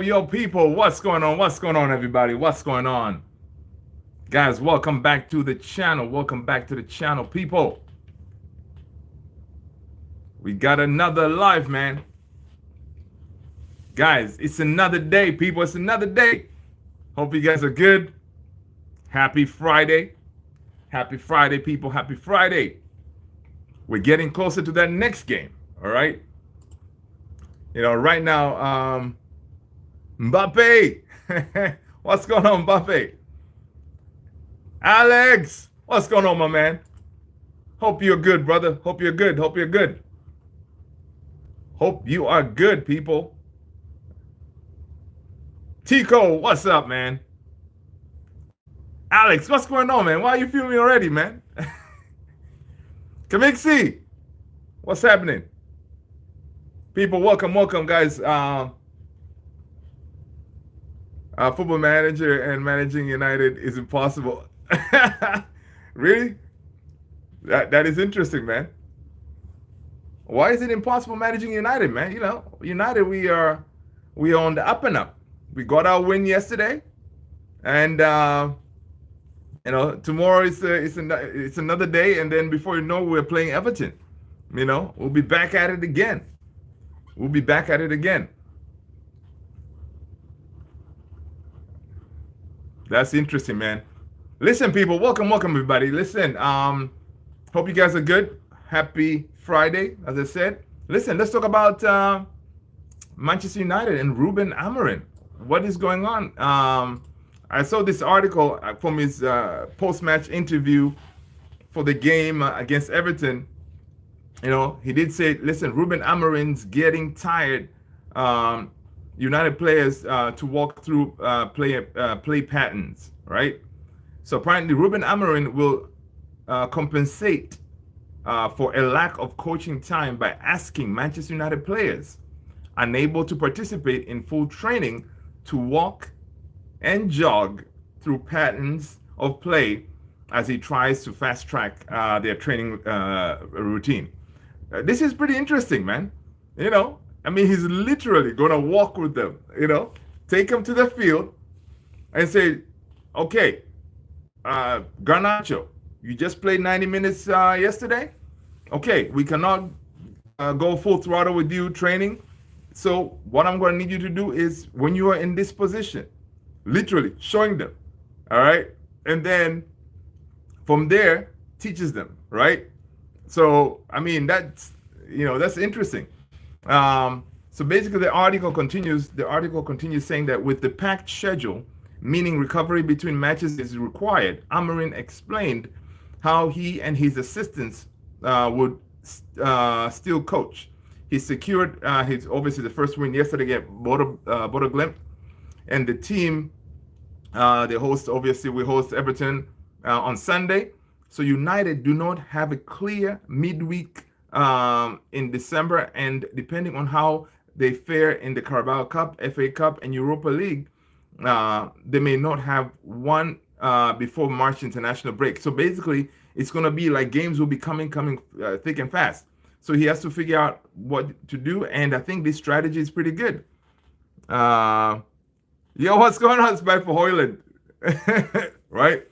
Yo, people, what's going on? What's going on, everybody? What's going on? Guys, welcome back to the channel. Welcome back to the channel, people. We got another live, man. Guys, it's another day, people. It's another day. Hope you guys are good. Happy Friday. Happy Friday, people. Happy Friday. We're getting closer to that next game, all right? Right now, Mbappe. What's going on, Mbappe? Alex, what's going on, my man? Hope you're good, brother. Hope you're good. Hope you're good. Hope you are good, people. Tico, what's up, man? Alex, what's going on, man? Why are you filming already, man? Kamixi, what's happening? People, welcome, guys. Football manager and managing United is impossible. Really? That is interesting, man. Why is it impossible managing United, man? United, we are on the up and up. We got our win yesterday, and tomorrow it's another day, and then before you know, we're playing Everton. We'll be back at it again. That's interesting, man. Listen, people, welcome, everybody. Listen, hope you guys are good. Happy Friday, as I said. Listen, let's talk about Manchester United and Ruben Amorim. What is going on? I saw this article from his post-match interview for the game against Everton. He did say, listen, Ruben Amorim's getting tired. United players to walk through play patterns, right? So apparently, Ruben Amorim will compensate for a lack of coaching time by asking Manchester United players unable to participate in full training to walk and jog through patterns of play as he tries to fast track their training routine. This is pretty interesting, man. He's literally going to walk with them, take them to the field and say, okay, Garnacho, you just played 90 minutes yesterday. Okay, we cannot go full throttle with you training. So what I'm going to need you to do is when you are in this position, literally showing them, all right? And then from there, teaches them, right? So, that's interesting. So basically, the article continues saying that with the packed schedule, meaning recovery between matches is required, Amorim explained how he and his assistants would still coach. He secured his obviously the first win yesterday against Bodo Glimt, and the team we host Everton on Sunday. So United do not have a clear midweek in December, and depending on how they fare in the Carabao Cup, FA Cup, and Europa League, they may not have one before March international break. So basically, it's going to be like games will be coming thick and fast. So he has to figure out what to do, and I think this strategy is pretty good. Yo, what's going on? It's back for Hoyland, right?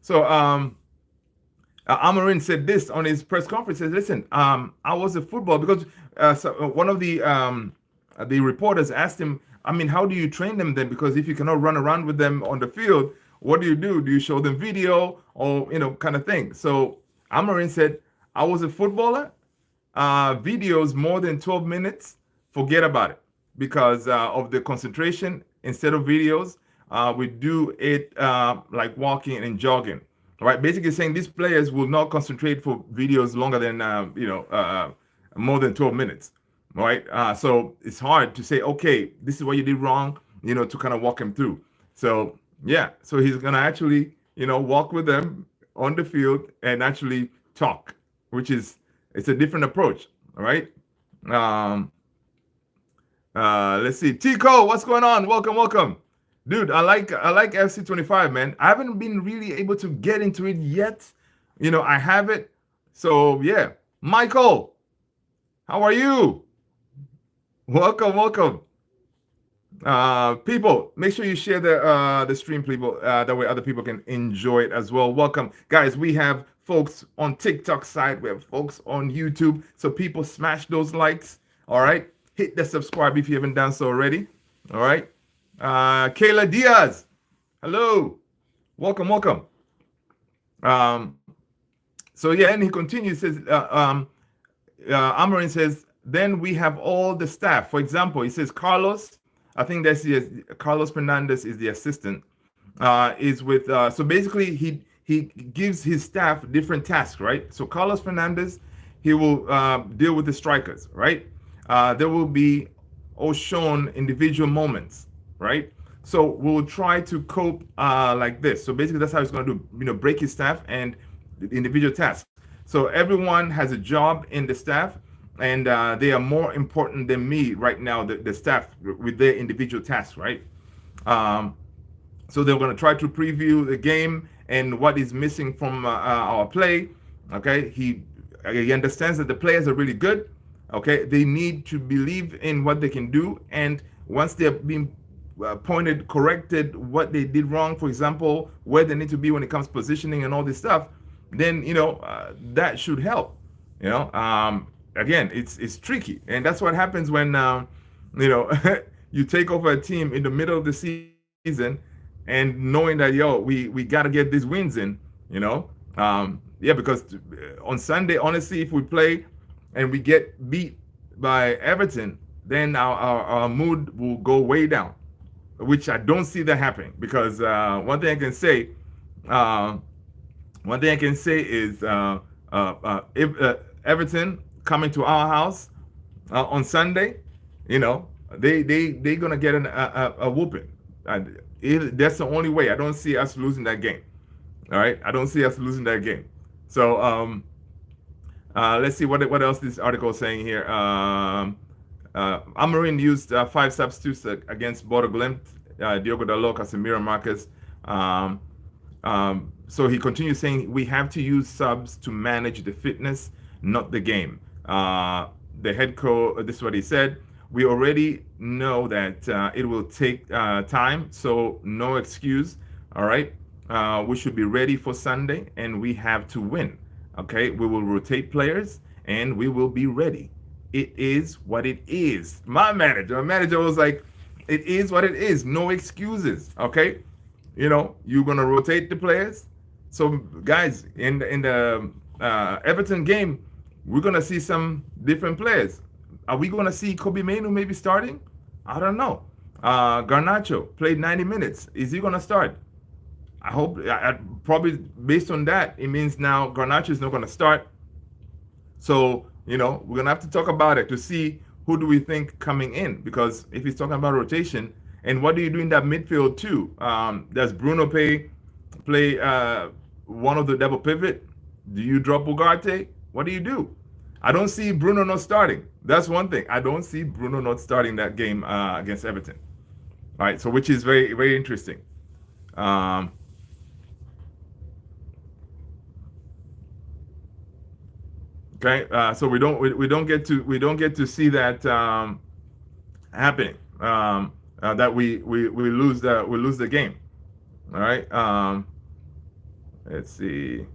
So Amorim said this on his press conference. He says, "Listen, I was a football because one of the reporters asked him, how do you train them then? Because if you cannot run around with them on the field, what do you do? Do you show them video or kind of thing?" So Amorim said, "I was a footballer. Videos more than 12 minutes, forget about it because of the concentration. Instead of videos, we do it like walking and jogging." Right, basically saying these players will not concentrate for videos longer than more than 12 minutes. Right, so it's hard to say, okay, this is what you did wrong, to kind of walk him through. So yeah, so he's gonna actually walk with them on the field and actually talk, which is it's a different approach. All right. Let's see, Tico, what's going on? Welcome. Dude, I like FC25, man. I haven't been really able to get into it yet. I have it. So yeah. Michael, how are you? Welcome. People, make sure you share the stream, people. That way other people can enjoy it as well. Welcome, guys. We have folks on TikTok side. We have folks on YouTube. So people, smash those likes. All right, hit the subscribe if you haven't done so already. All right. Kayla Diaz, hello, welcome, welcome. Um, so yeah, and he continues. Says Amorim says, then we have all the staff. For example, he says Carlos, I think that's Carlos Fernandez is the assistant. Is with so basically he gives his staff different tasks, right? So Carlos Fernandez, he will deal with the strikers, right? There will be all shown individual moments, right? So we'll try to cope like this. So basically, that's how he's going to do. Break his staff and the individual tasks. So everyone has a job in the staff, and they are more important than me right now. The staff with their individual tasks, right? Um, so they're going to try to preview the game and what is missing from our play. Okay, he understands that the players are really good. Okay, they need to believe in what they can do, and once they're being pointed, corrected, what they did wrong, for example, where they need to be when it comes positioning and all this stuff, then that should help. Again, it's tricky, and that's what happens when you take over a team in the middle of the season and knowing that we got to get these wins in. Yeah, because on Sunday, honestly, if we play and we get beat by Everton, then our mood will go way down, which I don't see that happening. Because uh, one thing I can say is if Everton coming to our house on Sunday, they gonna get a whooping. That's the only way. I don't see us losing that game. All right, I don't see us losing that game. So let's see what else this article is saying here. Amorim used 5 substitutes against Bodo Glimt, Diogo Dalot, Casemiro, Marcus. So he continues saying we have to use subs to manage the fitness, not the game. The head coach, this is what he said. We already know that it will take time, so no excuse. All right. We should be ready for Sunday, and we have to win. Okay. We will rotate players, and we will be ready. It is what it is. My manager was like, it is what it is. No excuses. Okay. You're gonna rotate the players. So guys, in the Everton game, we're gonna see some different players. Are we gonna see Kobe Mainoo maybe starting? I don't know. Garnacho played 90 minutes. Is he gonna start? I hope. Probably based on that, it means now Garnacho is not gonna start. So we're gonna have to talk about it to see who do we think coming in, because if he's talking about rotation, and what do you do in that midfield too? Does Bruno play one of the double pivot? Do you drop Ugarte? What do you do? I don't see Bruno not starting. That's one thing. I don't see Bruno not starting that game against Everton. All right, so which is very, very interesting. Okay, so we don't get to see that happening. That we lose the game. All right. Let's see.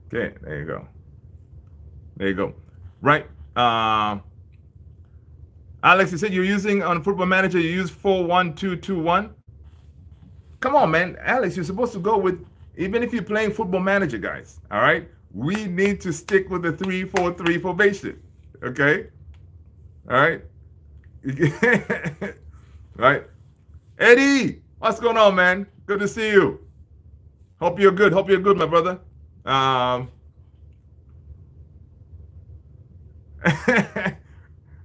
Okay, there you go. There you go. Right. Alex, you said you're using on Football Manager. You use 4-1-2-2-1. Come on, man, Alex. You're supposed to go with, even if you're playing Football Manager, guys. All right. We need to stick with the 3-4-3 formation. Okay. All right. Right. Eddie, what's going on, man? Good to see you. Hope you're good. Hope you're good, my brother.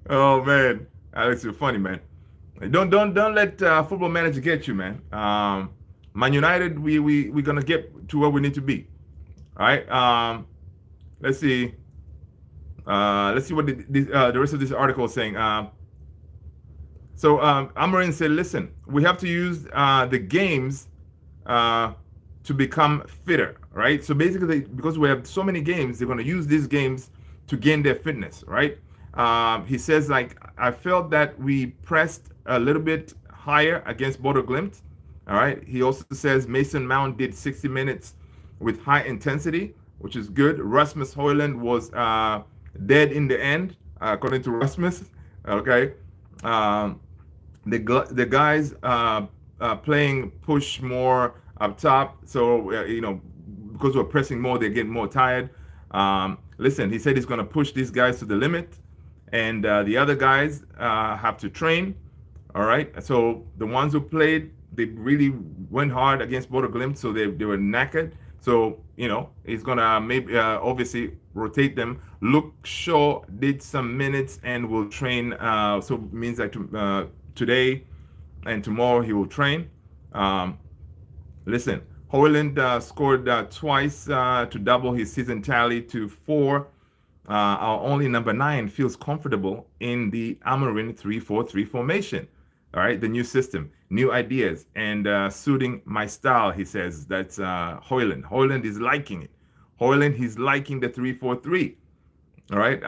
Oh man, Alex, you're funny, man. Don't let Football Manager get you, man. Man United, we're gonna get to where we need to be. All right. Let's see. Let's see what the rest of this article is saying. So Amorim said, listen, we have to use the games to become fitter, right? So basically, because we have so many games, they're going to use these games to gain their fitness, right? He says, like, I felt that we pressed a little bit higher against Bodo Glimt. All right. He also says Mason Mount did 60 minutes with high intensity, which is good. Rasmus Højlund was dead in the end, according to Rasmus. Okay. Um, the guys playing push more up top. So because we're pressing more, they're getting more tired. Listen, he said he's going to push these guys to the limit, and the other guys have to train. All right. So the ones who played, they really went hard against Bodo Glimt, so they were knackered. So he's gonna maybe obviously rotate them. Luke Shaw did some minutes and will train. So it means that today and tomorrow he will train. Um, Listen, Hoyland scored twice to double his season tally to 4. Our only number 9 feels comfortable in the Amorim 3-4-3 formation. All right, the new system, new ideas, and suiting my style, he says. That's Hoyland. Hoyland is liking it. Hoyland, he's liking the 3-4-3. All right.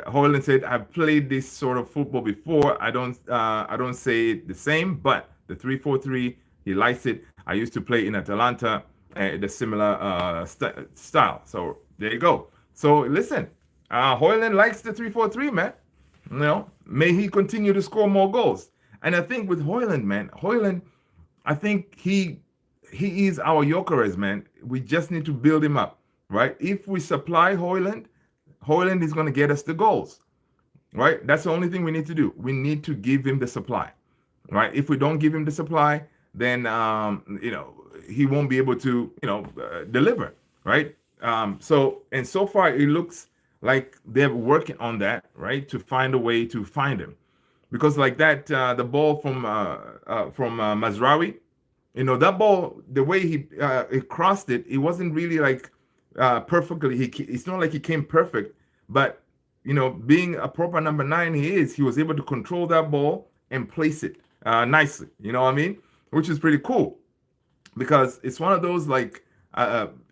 Hoyland said, "I've played this sort of football before. I don't say it the same, but the 3-4-3, he likes it. I used to play in Atalanta, the similar style. So there you go. So listen, Hoyland likes the 3-4-3, man. May he continue to score more goals. And I think with Hoyland, man, I think he is our Jokeres, man. We just need to build him up, right? If we supply Hoyland is going to get us the goals, right? That's the only thing we need to do. We need to give him the supply, right? If we don't give him the supply, then he won't be able to deliver, right? So far it looks like they're working on that, right, to find a way to find him, because like that the ball from Mazraoui, that ball, the way he crossed it, it wasn't really like perfectly. It's not like he came perfect, but being a proper number 9, he was able to control that ball and place it nicely. You know what I mean? Which is pretty cool, because it's one of those, like,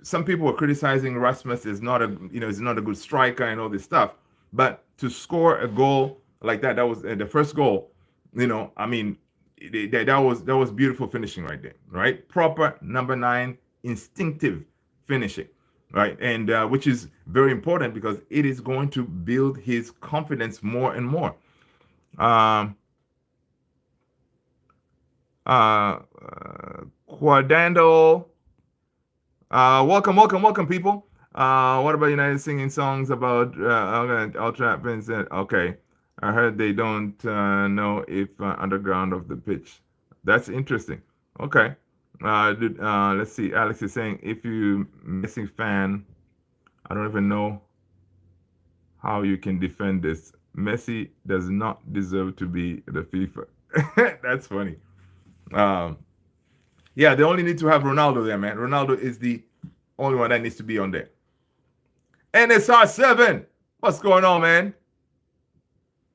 some people were criticizing Rasmus is not a good striker and all this stuff, but to score a goal like that was the first goal. I mean, that was beautiful finishing right there, right? Proper number 9, instinctive finishing, right? And which is very important, because it is going to build his confidence more and more. Quadando, welcome, people. What about United singing songs about Ultra Vincent? Okay, I heard they don't know if underground of the pitch. That's interesting. Okay. Let's see. Alex is saying, if you Messi fan, I don't even know how you can defend this. Messi does not deserve to be the FIFA. That's funny. Yeah, they only need to have Ronaldo there, man. Ronaldo is the only one that needs to be on there. NSR7, what's going on, man?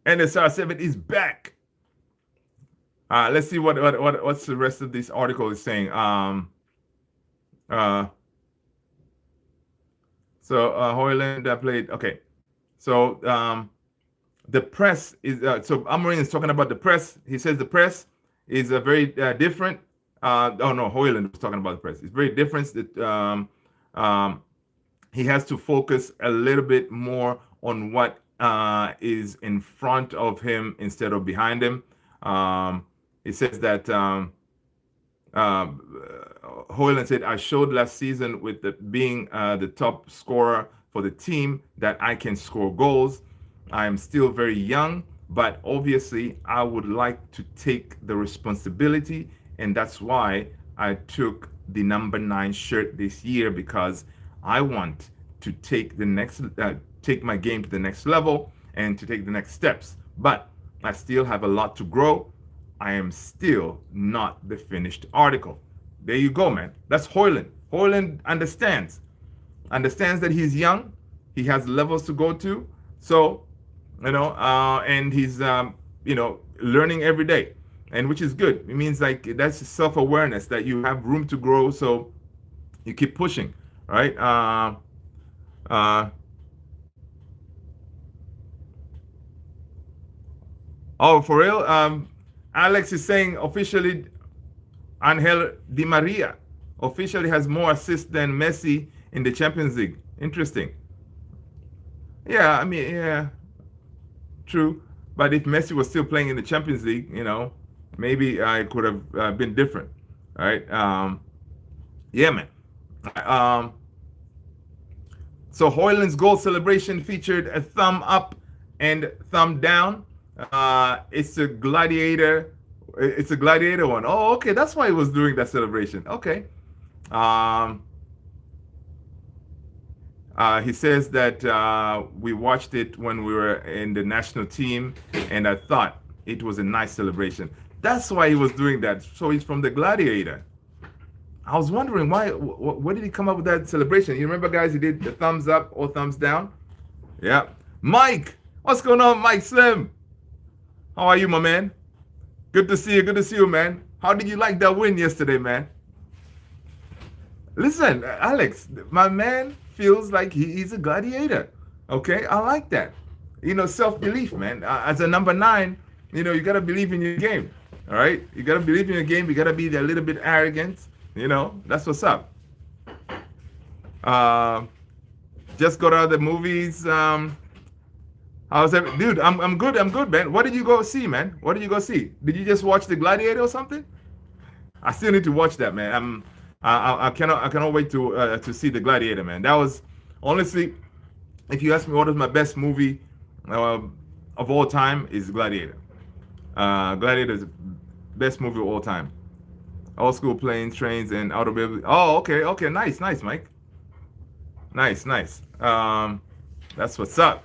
NSR7 is back. Let's see what's the rest of this article is saying. Hoyland played. Okay, so the press is. So Amorim is talking about the press. He says the press is a very different. Oh no, Hoyland was talking about the press. It's very different. That he has to focus a little bit more on what is in front of him instead of behind him. He says that Hoyland said, I showed last season with being the top scorer for the team that I can score goals. I am still very young, but obviously I would like to take the responsibility, and that's why I took the number 9 shirt this year, because I want to take take my game to the next level and to take the next steps. But I still have a lot to grow. I am still not the finished article. There you go, man. That's Hoyland. Hoyland understands that he's young. He has levels to go to. So, and he's, learning every day, and which is good. It means like that's self-awareness that you have room to grow. So You keep pushing, right? Uh, oh, for real? Alex is saying officially Angel Di Maria officially has more assists than Messi in the Champions League. Interesting. Yeah, I mean, yeah, true. But if Messi was still playing in the Champions League, maybe I could have been different, right? Yeah, man. Um, so Hoyland's goal celebration featured a thumb up and thumb down. It's a gladiator. It's a gladiator one. Oh, okay. That's why he was doing that celebration. Okay. Um, he says that we watched it when we were in the national team, and I thought it was a nice celebration. That's why he was doing that. So he's from the Gladiator. I was wondering why. Where did he come up with that celebration? You remember, guys? He did the thumbs up or thumbs down. Yeah. Mike, what's going on, Mike Slim? How are you, my man? Good to see you. Good to see you, man. How did you like that win yesterday, man? Listen, Alex, my man feels like he's a gladiator. Okay, I like that. Self belief, man. As a number nine, you gotta believe in your game. All right, you gotta believe in your game. You gotta be a little bit arrogant. That's what's up. Uh, just got out of the movies. How's that, dude? I'm good. I'm good, man. What did you go see, man? What did you go see? Did you just watch The Gladiator or something? I still need to watch that, man. I cannot wait to see The Gladiator, man. That was honestly, if you ask me what is my best movie of all time, is Gladiator. Gladiator is the best movie of all time. Old school planes, trains, and automobiles. Oh, okay, okay, nice, nice, Mike. Nice, nice. That's what's up.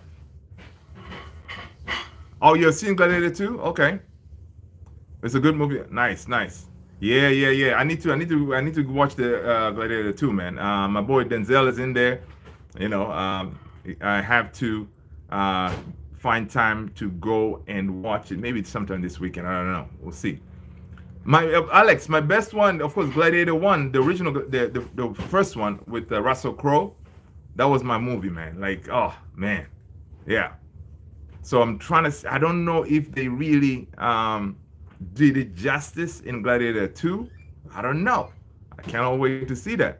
Oh, you're seeing Gladiator too? Okay, it's a good movie. Nice, nice. Yeah, yeah, yeah. I need to watch the Gladiator too, man. My boy Denzel is in there. I have to uh, find time to go and watch it. Maybe sometime this weekend. I don't know. We'll see. My Alex, my best one, of course, Gladiator One, the original, the first one with Russell Crowe. That was my movie, man. Like, oh man, yeah. So I'm trying to. I don't know if they really did it justice in Gladiator 2. I don't know. I cannot wait to see that.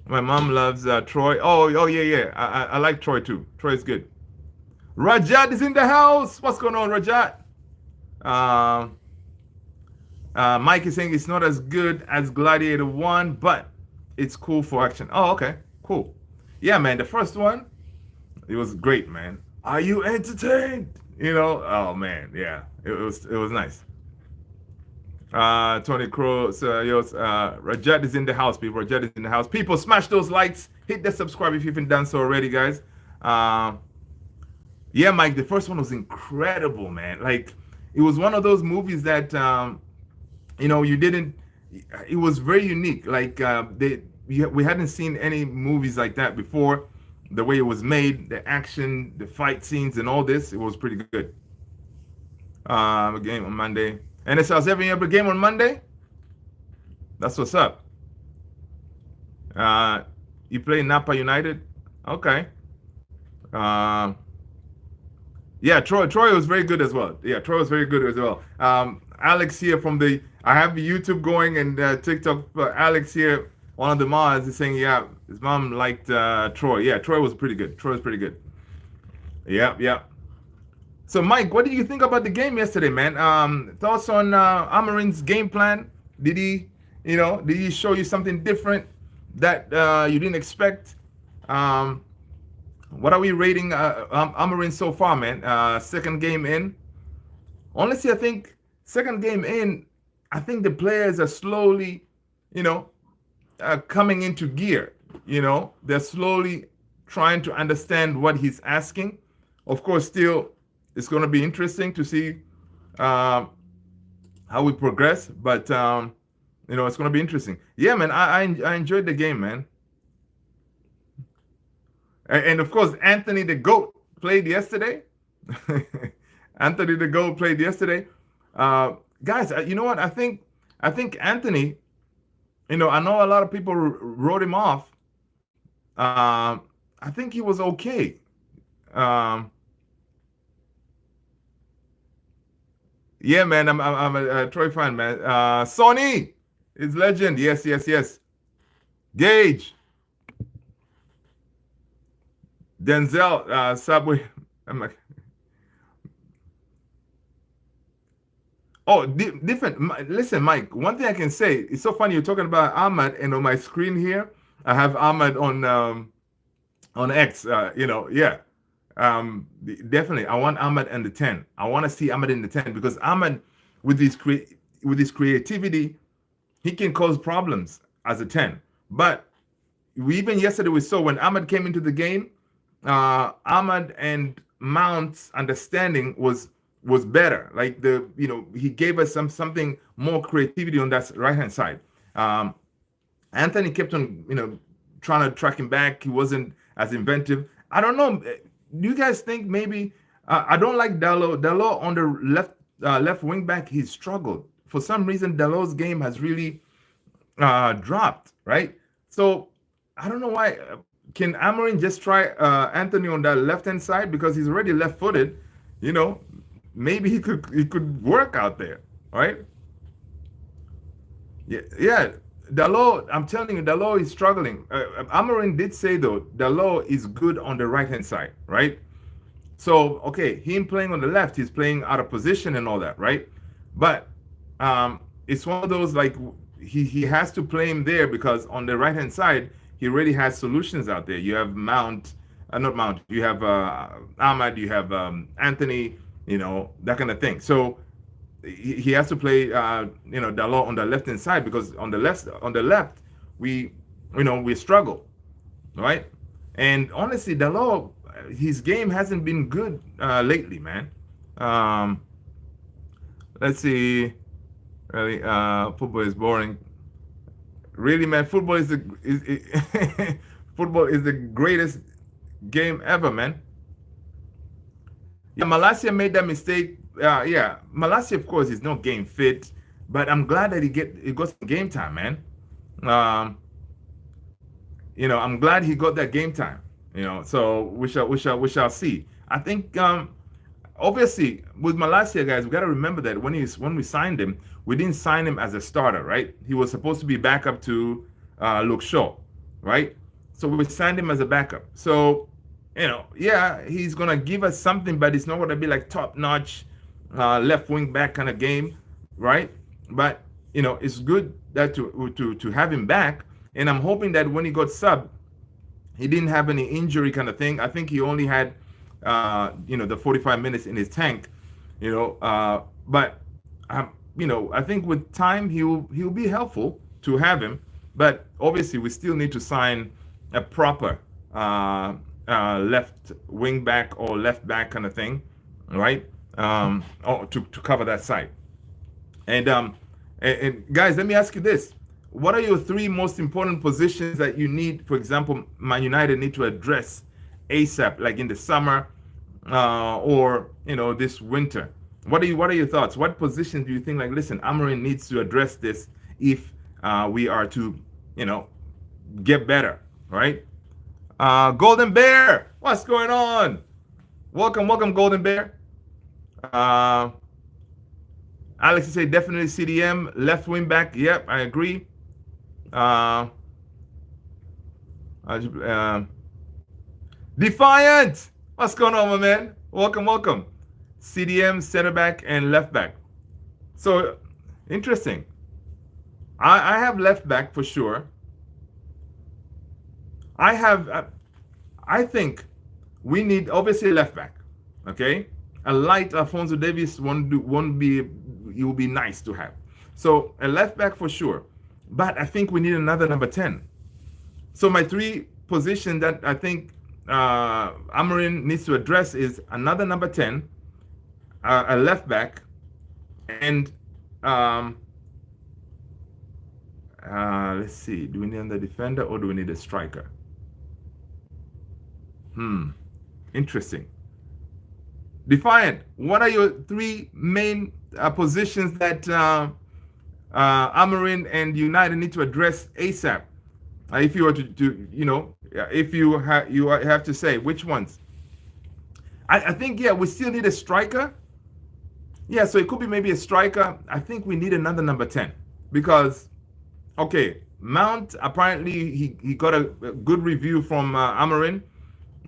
My mom loves Troy. Oh yeah, yeah. I like Troy too. Troy is good. Rajat is in the house. What's going on, Rajat? Um, Mike is saying it's not as good as Gladiator 1, but it's cool for action. Oh, okay. Cool. Yeah, man. The first one, it was great, man. Are you entertained? Oh man, yeah. It was nice. Tony Crow, Rajat is in the house, people. Rajat is in the house. People, smash those likes. Hit the subscribe if you haven't done so already, guys. Uh, yeah, Mike, the first one was incredible, man. Like, it was one of those movies that, you didn't, it was very unique. Like, we hadn't seen any movies like that before. The way it was made, the action, the fight scenes, and all this, it was pretty good. A game on Monday. And it says every other game on Monday. That's what's up. Uh, you play Napa United? Okay. Um, yeah, Troy was very good as well. Yeah, Troy was very good as well. Alex here from the I have the YouTube going and TikTok. Alex here, one of the mods, is saying yeah, his mom liked Troy. Yeah, Troy was pretty good. Troy was pretty good. Yeah, yeah. So, Mike, what did you think about the game yesterday, man? Thoughts on Amorim's game plan? Did he show you something different that you didn't expect? Um, what are we rating Amorim so far, man? Second game in. Honestly, I think second game in, I think the players are slowly, you know, coming into gear. They're slowly trying to understand what he's asking. Of course, still, it's going to be interesting to see how we progress, but it's going to be interesting. Yeah, man, I enjoyed the game, man. And of course, Anthony the Goat played yesterday. Anthony the Goat played yesterday. Guys, you know what? I think Anthony I know a lot of people wrote him off. Um, I think he was okay. Um, yeah, man, I'm a Troy fan, man. Sony is legend. Yes, yes, yes. Gage, Denzel, Subway. I'm like, oh, different. Listen, Mike. One thing I can say, it's so funny you're talking about Ahmad, and on my screen here, I have Ahmad on X. Yeah. Definitely, I want Ahmad in the 10. I want to see Ahmad in the 10 because Ahmad, with his creativity, he can cause problems as a 10. But even yesterday we saw when Ahmad came into the game, Ahmad and Mount's understanding was better. Like he gave us something more creativity on that right hand side. Um, Anthony kept on trying to track him back. He wasn't as inventive. I don't know. Do you guys think maybe I don't like Dalot? Dalot on the left wing back, he struggled for some reason. Dalot's game has really dropped, right? So I don't know why. Can Amorim just try Anthony on that left hand side because he's already left footed? You know, maybe he could work out there, right? Yeah, yeah. Dalot, I'm telling you, Dalot is struggling. Amorim did say though, Dalot is good on the right hand side, right? So okay, him playing on the left, he's playing out of position and all that, right? But it's one of those like he has to play him there because on the right hand side he already has solutions out there. You have Mount, not Mount. You have Ahmad. You have Anthony. That kind of thing. So he has to play Dalot on the left hand side because on the left we struggle, right? And honestly, Dalot, his game hasn't been good lately, man. Um, let's see. Really, football is boring. Really, man, football football is the greatest game ever, man. Yeah, Malasia made that mistake. Yeah, Malasia, of course, is not game fit, but I'm glad that he got some game time, man. Um, I'm glad he got that game time. So we shall see. I think obviously with Malasia, guys, we got to remember that when we signed him, we didn't sign him as a starter, right? He was supposed to be backup to Luke Shaw, right? So we signed him as a backup. So yeah, he's gonna give us something, but it's not gonna be like top notch left wing back kind of game, right? But it's good that to have him back, and I'm hoping that when he got sub, he didn't have any injury kind of thing. I think he only had the 45 minutes in his tank, but I think with time he'll be helpful to have him. But obviously we still need to sign a proper left wing back or left back kind of thing, right? To cover that side. And guys, let me ask you this: what are your three most important positions that you need? For example, Man United need to address ASAP, like in the summer or this winter. What are your thoughts? What positions do you think? Like, listen, Amorim needs to address this if we are to get better, right? Golden Bear, what's going on? Welcome, Golden Bear. Uh, Alex say definitely CDM left wing back. Yep, I agree. Uh, Defiant, what's going on, my man? Welcome. CDM center back and left back. So interesting. I have left back for sure. I think we need obviously left back. Okay, a light Alfonso Davies won't be. It will be nice to have. So a left back for sure, but I think we need another number 10. So my three positions that I think Amorim needs to address is another number 10, a left back, and let's see. Do we need another defender or do we need a striker? Interesting. Defiant, what are your three main positions that Amorim and United need to address ASAP. If you were to if you have to say which ones, I think yeah, we still need a striker. Yeah, so it could be maybe a striker. I think we need another number 10 because okay, Mount apparently he got a good review from Amorim.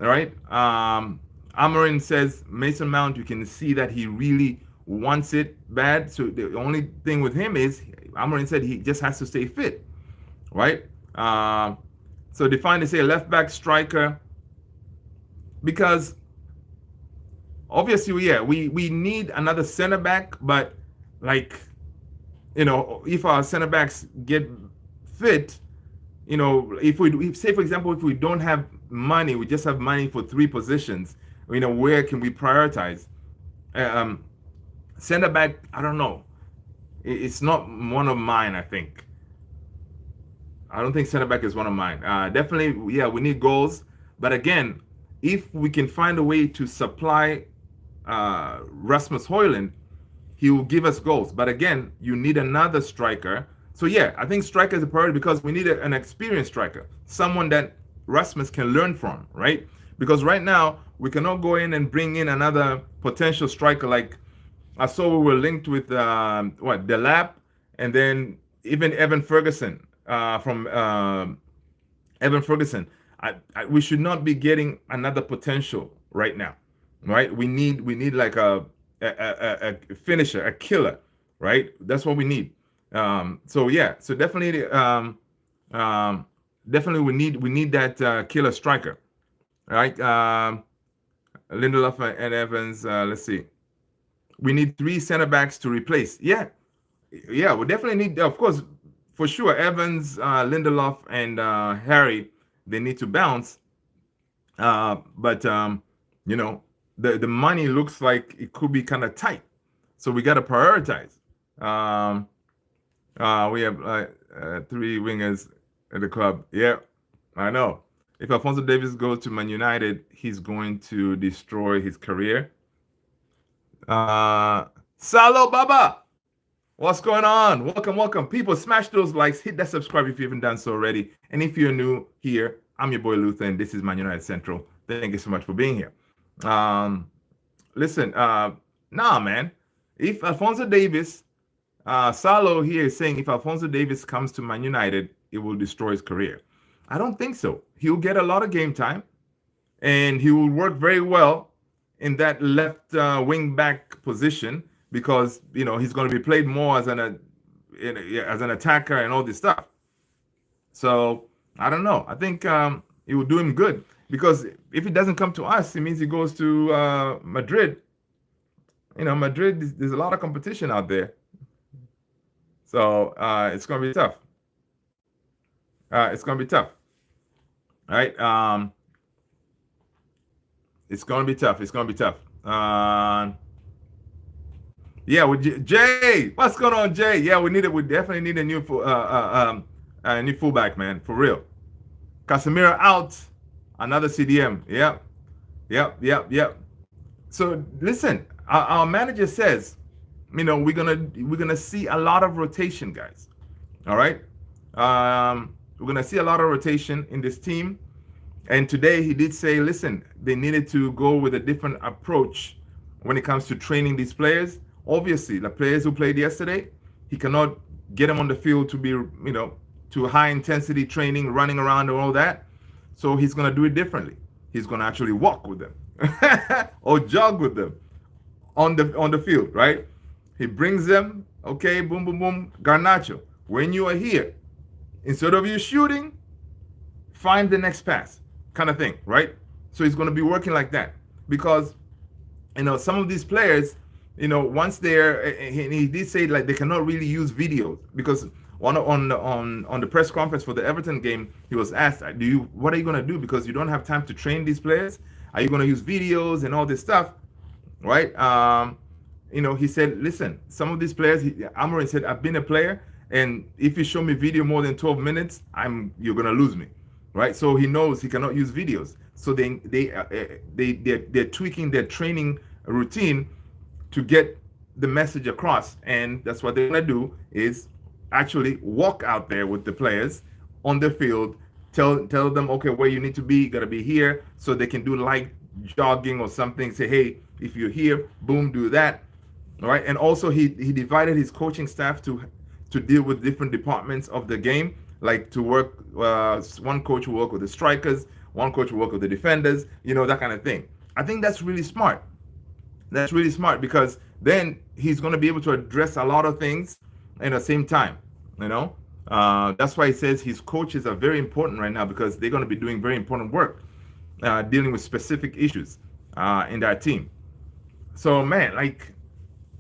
All right, Amorim says Mason Mount. You can see that he really wants it bad. So the only thing with him is Amorim said he just has to stay fit, right? So they finally say left back striker because obviously yeah we need another center back, but like if our center backs get fit, if we say for example if we don't have money, we just have money for three positions, where can we prioritize? Um, Center back, I don't know. It's not one of mine. I don't think center back is one of mine. Definitely, yeah, we need goals. But again, if we can find a way to supply Rasmus Højlund, he will give us goals. But again, you need another striker. So yeah, I think striker is a priority because we need an experienced striker, someone that Rasmus can learn from, right? Because right now we cannot go in and bring in another potential striker like I saw we were linked with Delap, and then even Evan Ferguson from Evan Ferguson. We should not be getting another potential right now, right? We need like a finisher, a killer, right? That's what we need. So yeah, so definitely definitely we need that killer striker, right? Lindelof and Evans. Let's see. We need three center backs to replace. Yeah, yeah, we definitely need, of course, for sure. Evans, Lindelof, and Harry, they need to bounce. But the money looks like it could be kind of tight, so we got to prioritize. We have three wingers at the club. Yeah, I know. If Alphonso Davies goes to Man United, he's going to destroy his career. Salo Baba, what's going on? Welcome. People, smash those likes, hit that subscribe if you haven't done so already. And if you're new here, I'm your boy Luther, and this is Man United Central. Thank you so much for being here. Listen, nah, man. If Alphonso Davies, Salo here is saying if Alphonso Davies comes to Man United, it will destroy his career. I don't think so. He'll get a lot of game time, and he will work very well in that left wing back position because he's going to be played more as an attacker and all this stuff. So I don't know. I think it will do him good because if he doesn't come to us, it means he goes to Madrid. Madrid, there's a lot of competition out there, so it's going to be tough. It's going to be tough, right? It's going to be tough. Yeah, with Jay, what's going on, Jay? Yeah, we definitely need a new fullback, man, for real. Casemiro out, another CDM. Yep. So listen, our manager says, we're gonna see a lot of rotation, guys. All right, we're gonna see a lot of rotation in this team. And today he did say, listen, they needed to go with a different approach when it comes to training these players. Obviously, the players who played yesterday, he cannot get them on the field to be, to high intensity training, running around and all that. So he's going to do it differently. He's going to actually walk with them or jog with them on the field, right? He brings them, okay, boom, boom, boom, Garnacho. When you are here, instead of you shooting, find the next pass. Kind of thing, right? So he's going to be working like that because some of these players, once they're, and he did say like they cannot really use videos because on the press conference for the Everton game, he was asked, what are you going to do because you don't have time to train these players? Are you going to use videos and all this stuff, right? He said, listen, some of these players, Amorim said, I've been a player, and if you show me video more than 12 minutes, you're going to lose me. Right, so he knows he cannot use videos. So they're tweaking their training routine to get the message across, and that's what they're gonna do is actually walk out there with the players on the field, tell them, okay, where you need to be, you gotta be here, so they can do light jogging or something. Say, hey, if you're here, boom, do that. All right. And also he divided his coaching staff to deal with different departments of the game, like to work. One coach will work with the strikers, one coach will work with the defenders, that kind of thing. I think that's really smart. That's really smart because then he's going to be able to address a lot of things at the same time. You know, that's why he says his coaches are very important right now because they're going to be doing very important work, dealing with specific issues in that team. So man, like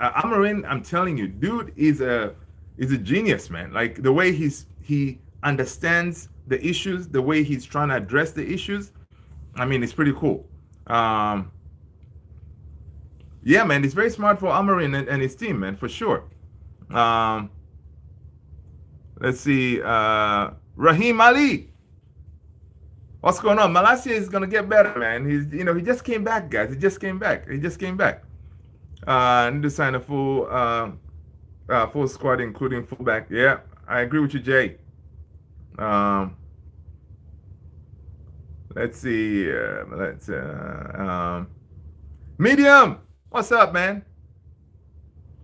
Amorim, I'm telling you, dude is a genius, man. Like the way he understands the issues, the way he's trying to address the issues. I mean, it's pretty cool. Um, yeah, man, it's very smart for Amorim and his team, man, for sure. Um, let's see, Raheem Ali. What's going on? Malasia is gonna get better, man. He just came back, guys. He just came back. He just came back. Need to sign a full squad, including fullback. Yeah, I agree with you, Jay. Um, let's see. Medium. What's up, man?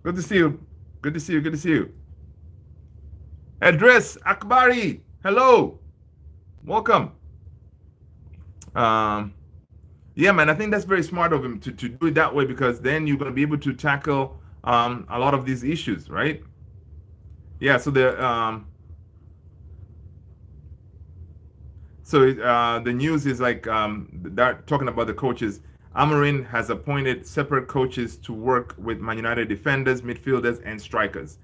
Good to see you. Good to see you. Good to see you. Address Akbari. Hello. Welcome. Yeah, man, I think that's very smart of him to do it that way because then you're going to be able to tackle a lot of these issues, right? Yeah, so the news is like they're talking about the coaches. Amorim has appointed separate coaches to work with Man United defenders, midfielders, and strikers.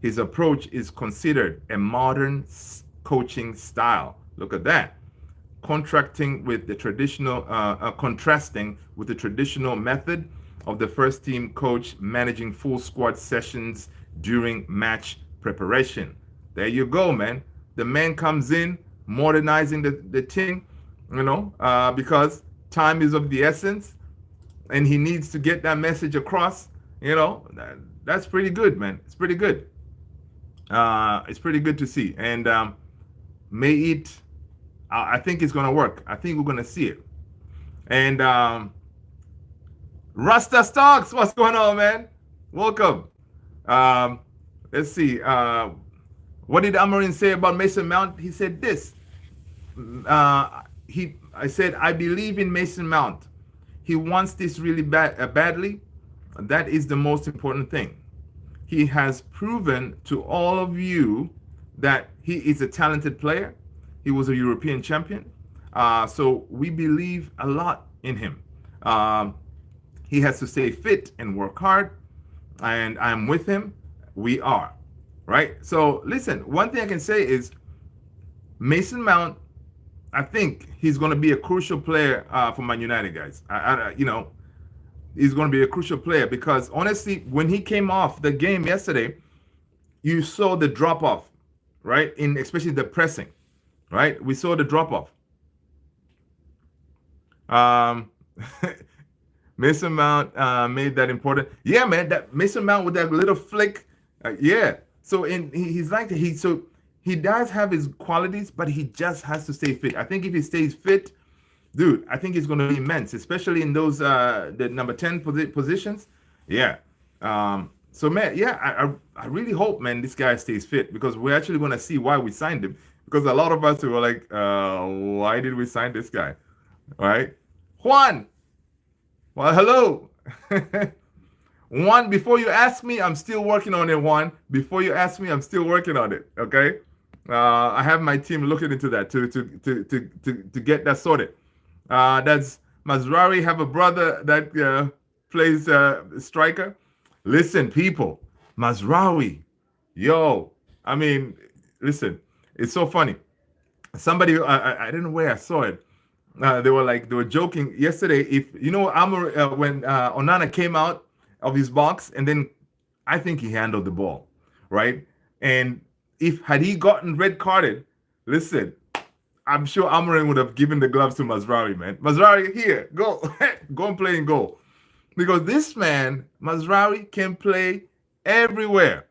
His approach is considered a modern coaching style. Look at that. Contrasting with the traditional method of the first team coach managing full squad sessions during match preparation. There you go, man. The man comes in modernizing the thing, because time is of the essence and he needs to get that message across. That's pretty good, man. It's pretty good. It's pretty good to see. And may it I think it's gonna work. I think we're gonna see it. And Rasta Stocks, what's going on, man? Welcome. Let's see. What did Amorim say about Mason Mount? He said this. I said, I believe in Mason Mount. He wants this really badly. That is the most important thing. He has proven to all of you that he is a talented player. He was a European champion. So we believe a lot in him. He has to stay fit and work hard. And I'm with him. We are. Right? So listen, one thing I can say is Mason Mount, I think he's going to be a crucial player for Man United, guys. He's going to be a crucial player because honestly, when he came off the game yesterday, you saw the drop off, right? In especially the pressing. Right, we saw the drop off. Mason Mount made that important. Yeah, man, that Mason Mount with that little flick. Yeah. So he's like he does have his qualities, but he just has to stay fit. I think if he stays fit, dude, I think he's going to be immense, especially in those the number 10 positions. Yeah. So man, yeah, I really hope, man, this guy stays fit because we're actually going to see why we signed him. Because a lot of us were like, why did we sign this guy? All right. Juan. Well, hello. Juan, before you ask me, I'm still working on it, Juan. Before you ask me, I'm still working on it. Okay. I have my team looking into that to get that sorted. Does Mazrari have a brother that plays striker? Listen, people, Mazraoui, yo, I mean, listen, it's so funny. Somebody, I don't know where I saw it. They were joking yesterday. If you know, when Onana came out of his box, and then I think he handled the ball, right? And had he gotten red carded, listen, I'm sure Amorim would have given the gloves to Mazraoui, man. Mazraoui, here, go, go and play in goal. Because this man, Mazraoui, can play everywhere.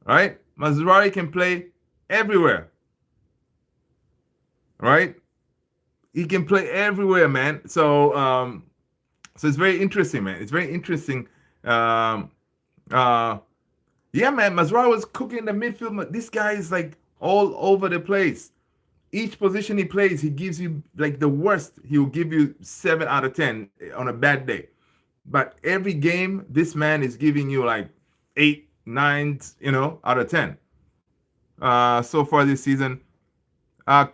Right? Mazraoui can play everywhere, right? He can play everywhere, man. So it's very interesting, man. It's very interesting. Um, uh, yeah, man. Mazraoui was cooking the midfield. This guy is like all over the place. Each position he plays, he gives you like the worst. He will give you 7 out of 10 on a bad day. But every game, this man is giving you like 8, 9, out of 10. So far this season. Uh,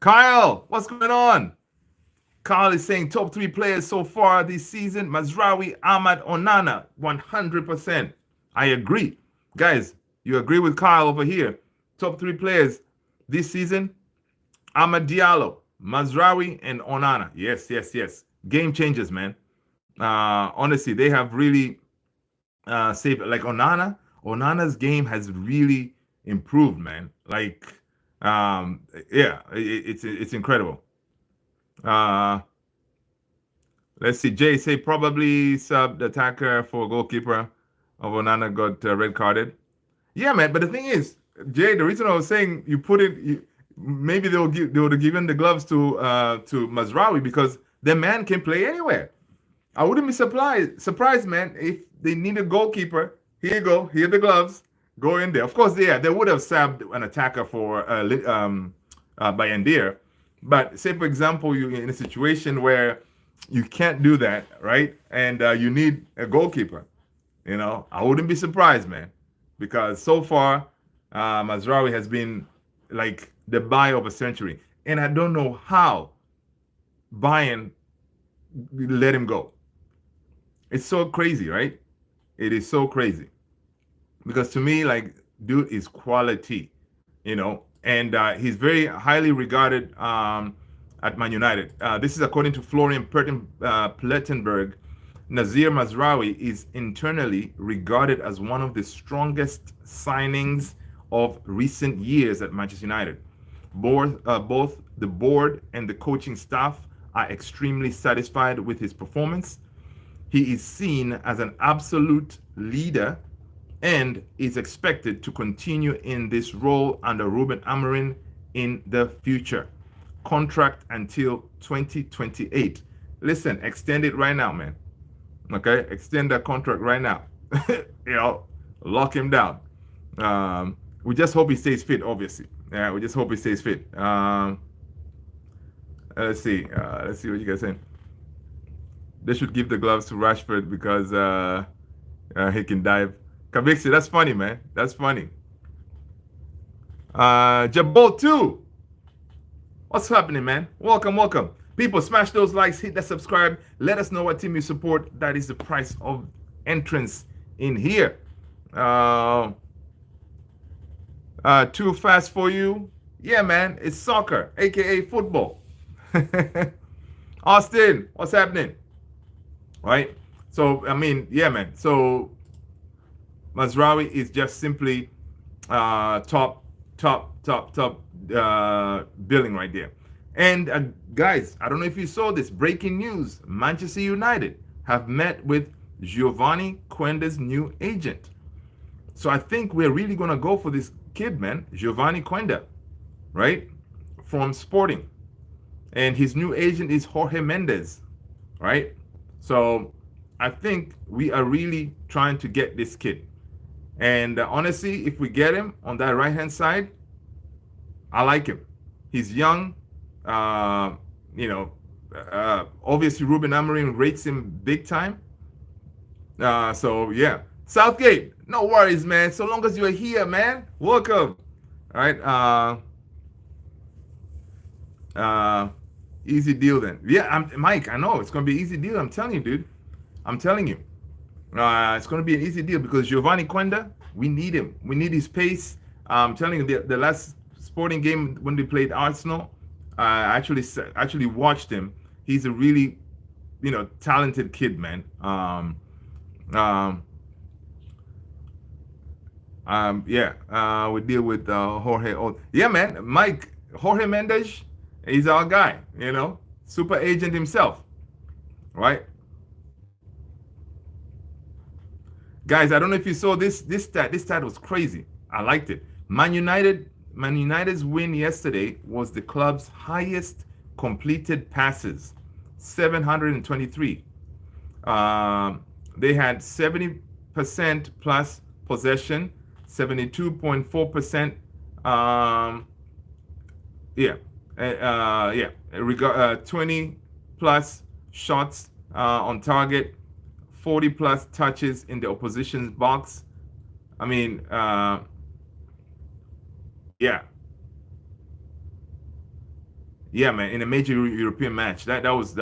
Kyle, what's going on? Kyle is saying top 3 players so far this season: Mazraoui, Ahmad, Onana, 100%. I agree. Guys, you agree with Kyle over here. Top 3 players this season: Ahmad Diallo, Mazraoui, and Onana. Yes, yes, yes. Game changers, man. Honestly, they have really saved. Like Onana's game has really improved, man. Like, yeah, it's incredible. Uh, let's see. Jay say probably sub the attacker for goalkeeper of Onana got red carded. Yeah, man. But the thing is, Jay, the reason I was saying you put it, maybe they would have given the gloves to Mazraoui because the man can play anywhere. I wouldn't be surprised, man, if they need a goalkeeper. Here you go. Here are the gloves. Go in there. Of course, yeah, they would have subbed an attacker for Bayandir. But say, for example, you're in a situation where you can't do that, right? And you need a goalkeeper. I wouldn't be surprised, man, because so far, Mazraoui has been like the buy of a century. And I don't know how Bayern let him go. It's so crazy, right? It is so crazy. Because to me, like, dude is quality, and he's very highly regarded at Man United. This is according to Florian Plettenberg. Nazir Mazraoui is internally regarded as one of the strongest signings of recent years at Manchester United. Both the board and the coaching staff are extremely satisfied with his performance. He is seen as an absolute leader and is expected to continue in this role under Ruben Amorim in the future. Contract until 2028. Listen, extend it right now, man. Okay, extend that contract right now. Lock him down. We just hope he stays fit, obviously. Yeah, we just hope he stays fit. Let's see. Let's see what you guys saying. They should give the gloves to Rashford because he can dive. Kavixi, that's funny, man. That's funny. Jabot 2. What's happening, man? Welcome, welcome. People, smash those likes, hit that subscribe. Let us know what team you support. That is the price of entrance in here. Too fast for you? Yeah, man. It's soccer, aka football. Austin, what's happening? Right? So, I mean, yeah, man. So, Mazraoui is just simply top billing right there. And guys, I don't know if you saw this breaking news. Manchester United have met with Giovanni Quenda's new agent. So I think we're really going to go for this kid, man, Giovanni Quenda, right? From Sporting. And his new agent is Jorge Mendes, right? So I think we are really trying to get this kid. And honestly, if we get him on that right-hand side, I like him. He's young. Obviously Ruben Amorim rates him big time. So yeah, Southgate, no worries, man. So long as you're here, man, welcome. All right. Easy deal then. Yeah, Mike. I know it's gonna be an easy deal. I'm telling you, dude. I'm telling you. It's gonna be an easy deal because Giovanni Quenda, we need him. We need his pace. I'm telling you, the last Sporting game when they played Arsenal, I actually watched him. He's a really, talented kid, man. We deal with Jorge. Yeah, man, Mike. Jorge Mendes, he's our guy. Super agent himself, right? Guys, I don't know if you saw this stat. This stat was crazy. I liked it. Man United's win yesterday was the club's highest completed passes, 723. They had 70% plus possession, 72.4%. Um, yeah, yeah. 20 plus shots on target, 40 plus touches in the opposition's box. I mean, yeah, yeah, man. In a major European match, that was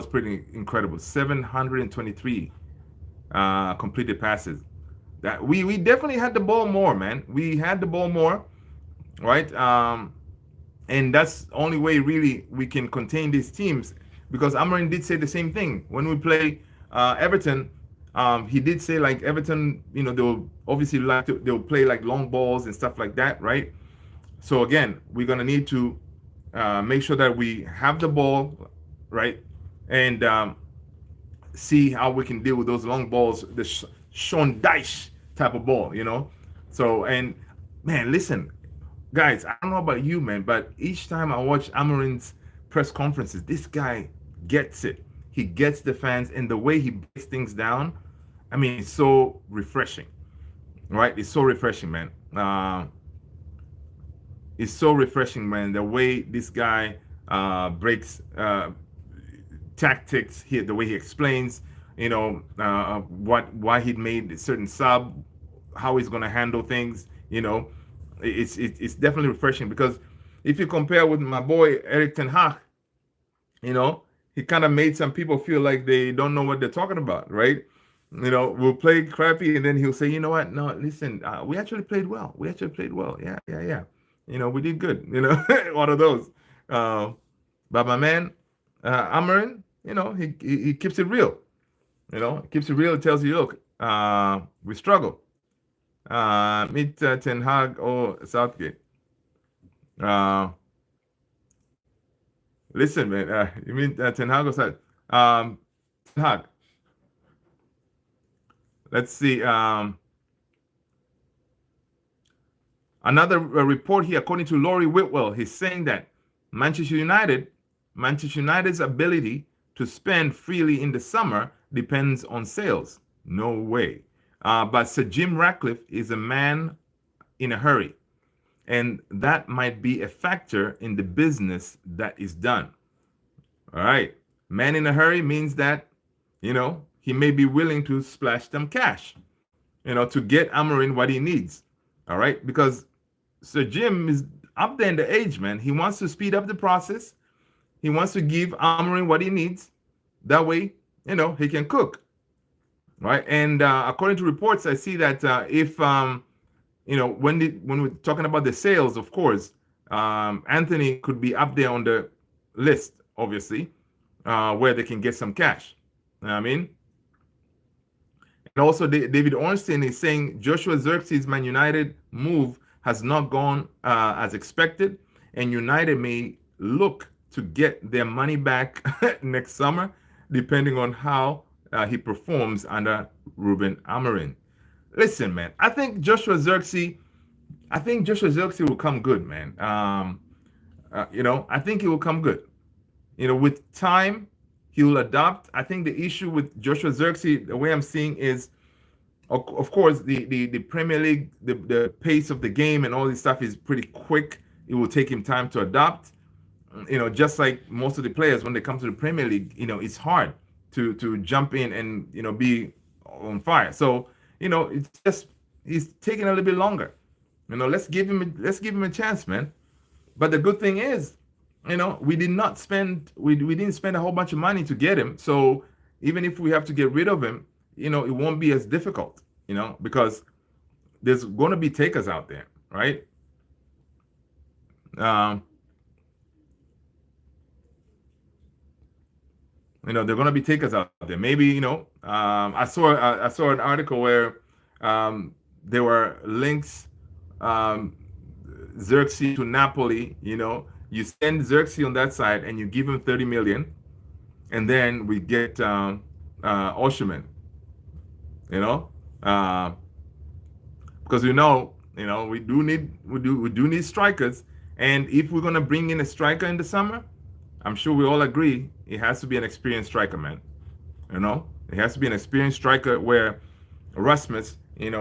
pretty incredible. 723 completed passes. That we definitely had the ball more, man. We had the ball more, right? And that's the only way really we can contain these teams, because Amorim did say the same thing when we play Everton. He did say like Everton, they'll obviously they'll play like long balls and stuff like that, right? So again, we're gonna need to make sure that we have the ball, right, and see how we can deal with those long balls, the Sean Dyche type of ball. So, and man, listen, guys, I don't know about you, man, but each time I watch Amorim's press conferences, this guy gets it. He gets the fans, and the way he breaks things down, I mean, it's so refreshing, right? It's so refreshing, man. It's so refreshing, man. The way this guy breaks tactics here, the way he explains, why he made a certain sub, how he's going to handle things. It's definitely refreshing, because if you compare with my boy Eric Ten Hag, he kind of made some people feel like they don't know what they're talking about, right? We'll play crappy, and then he'll say, you know what? No, listen, we actually played well. We actually played well. Yeah, yeah, yeah. We did good. One of those. But my man, Amarin, he keeps it real. Keeps it real. It tells you, look, we struggle. Meet Ten Hag or Southgate. Uh, Listen, man. You mean Ten Hag or Southgate? Ten Hag. Let's see. Another report here, according to Laurie Whitwell, he's saying that Manchester United's ability to spend freely in the summer depends on sales. No way. But Sir Jim Ratcliffe is a man in a hurry, and that might be a factor in the business that is done. All right. Man in a hurry means that, he may be willing to splash some cash, to get Amorim what he needs. All right. Because Sir Jim is up there in the age, man. He wants to speed up the process. He wants to give Amorim what he needs. That way, he can cook. Right. And according to reports, I see that if, when we're talking about the sales, of course, Anthony could be up there on the list, obviously, where they can get some cash. You know what I mean? And also, David Ornstein is saying Joshua Xerxes' Man United move has not gone as expected, and United may look to get their money back next summer, depending on how he performs under Ruben Amorim. Listen, man, I think Joshua Xerxes will come good, man. I think he will come good. With time, he will adapt. I think the issue with Joshua Xerxes, the way I'm seeing is, of course, the Premier League, the pace of the game and all this stuff is pretty quick. It will take him time to adapt. Just like most of the players, when they come to the Premier League, it's hard to jump in and be on fire. So it's just he's taking a little bit longer. Let's give him a chance, man. But the good thing is, we didn't spend a whole bunch of money to get him. So even if we have to get rid of him, it won't be as difficult, because there's going to be takers out there, right? They're going to be takers out there. Maybe, I saw an article where there were links, Xerxes to Napoli. You send Xerxes on that side and you give him 30 million, and then we get Osherman. Because We do need strikers, and if we're gonna bring in a striker in the summer, I'm sure we all agree it has to be an experienced striker, man. It has to be an experienced striker where Rasmus,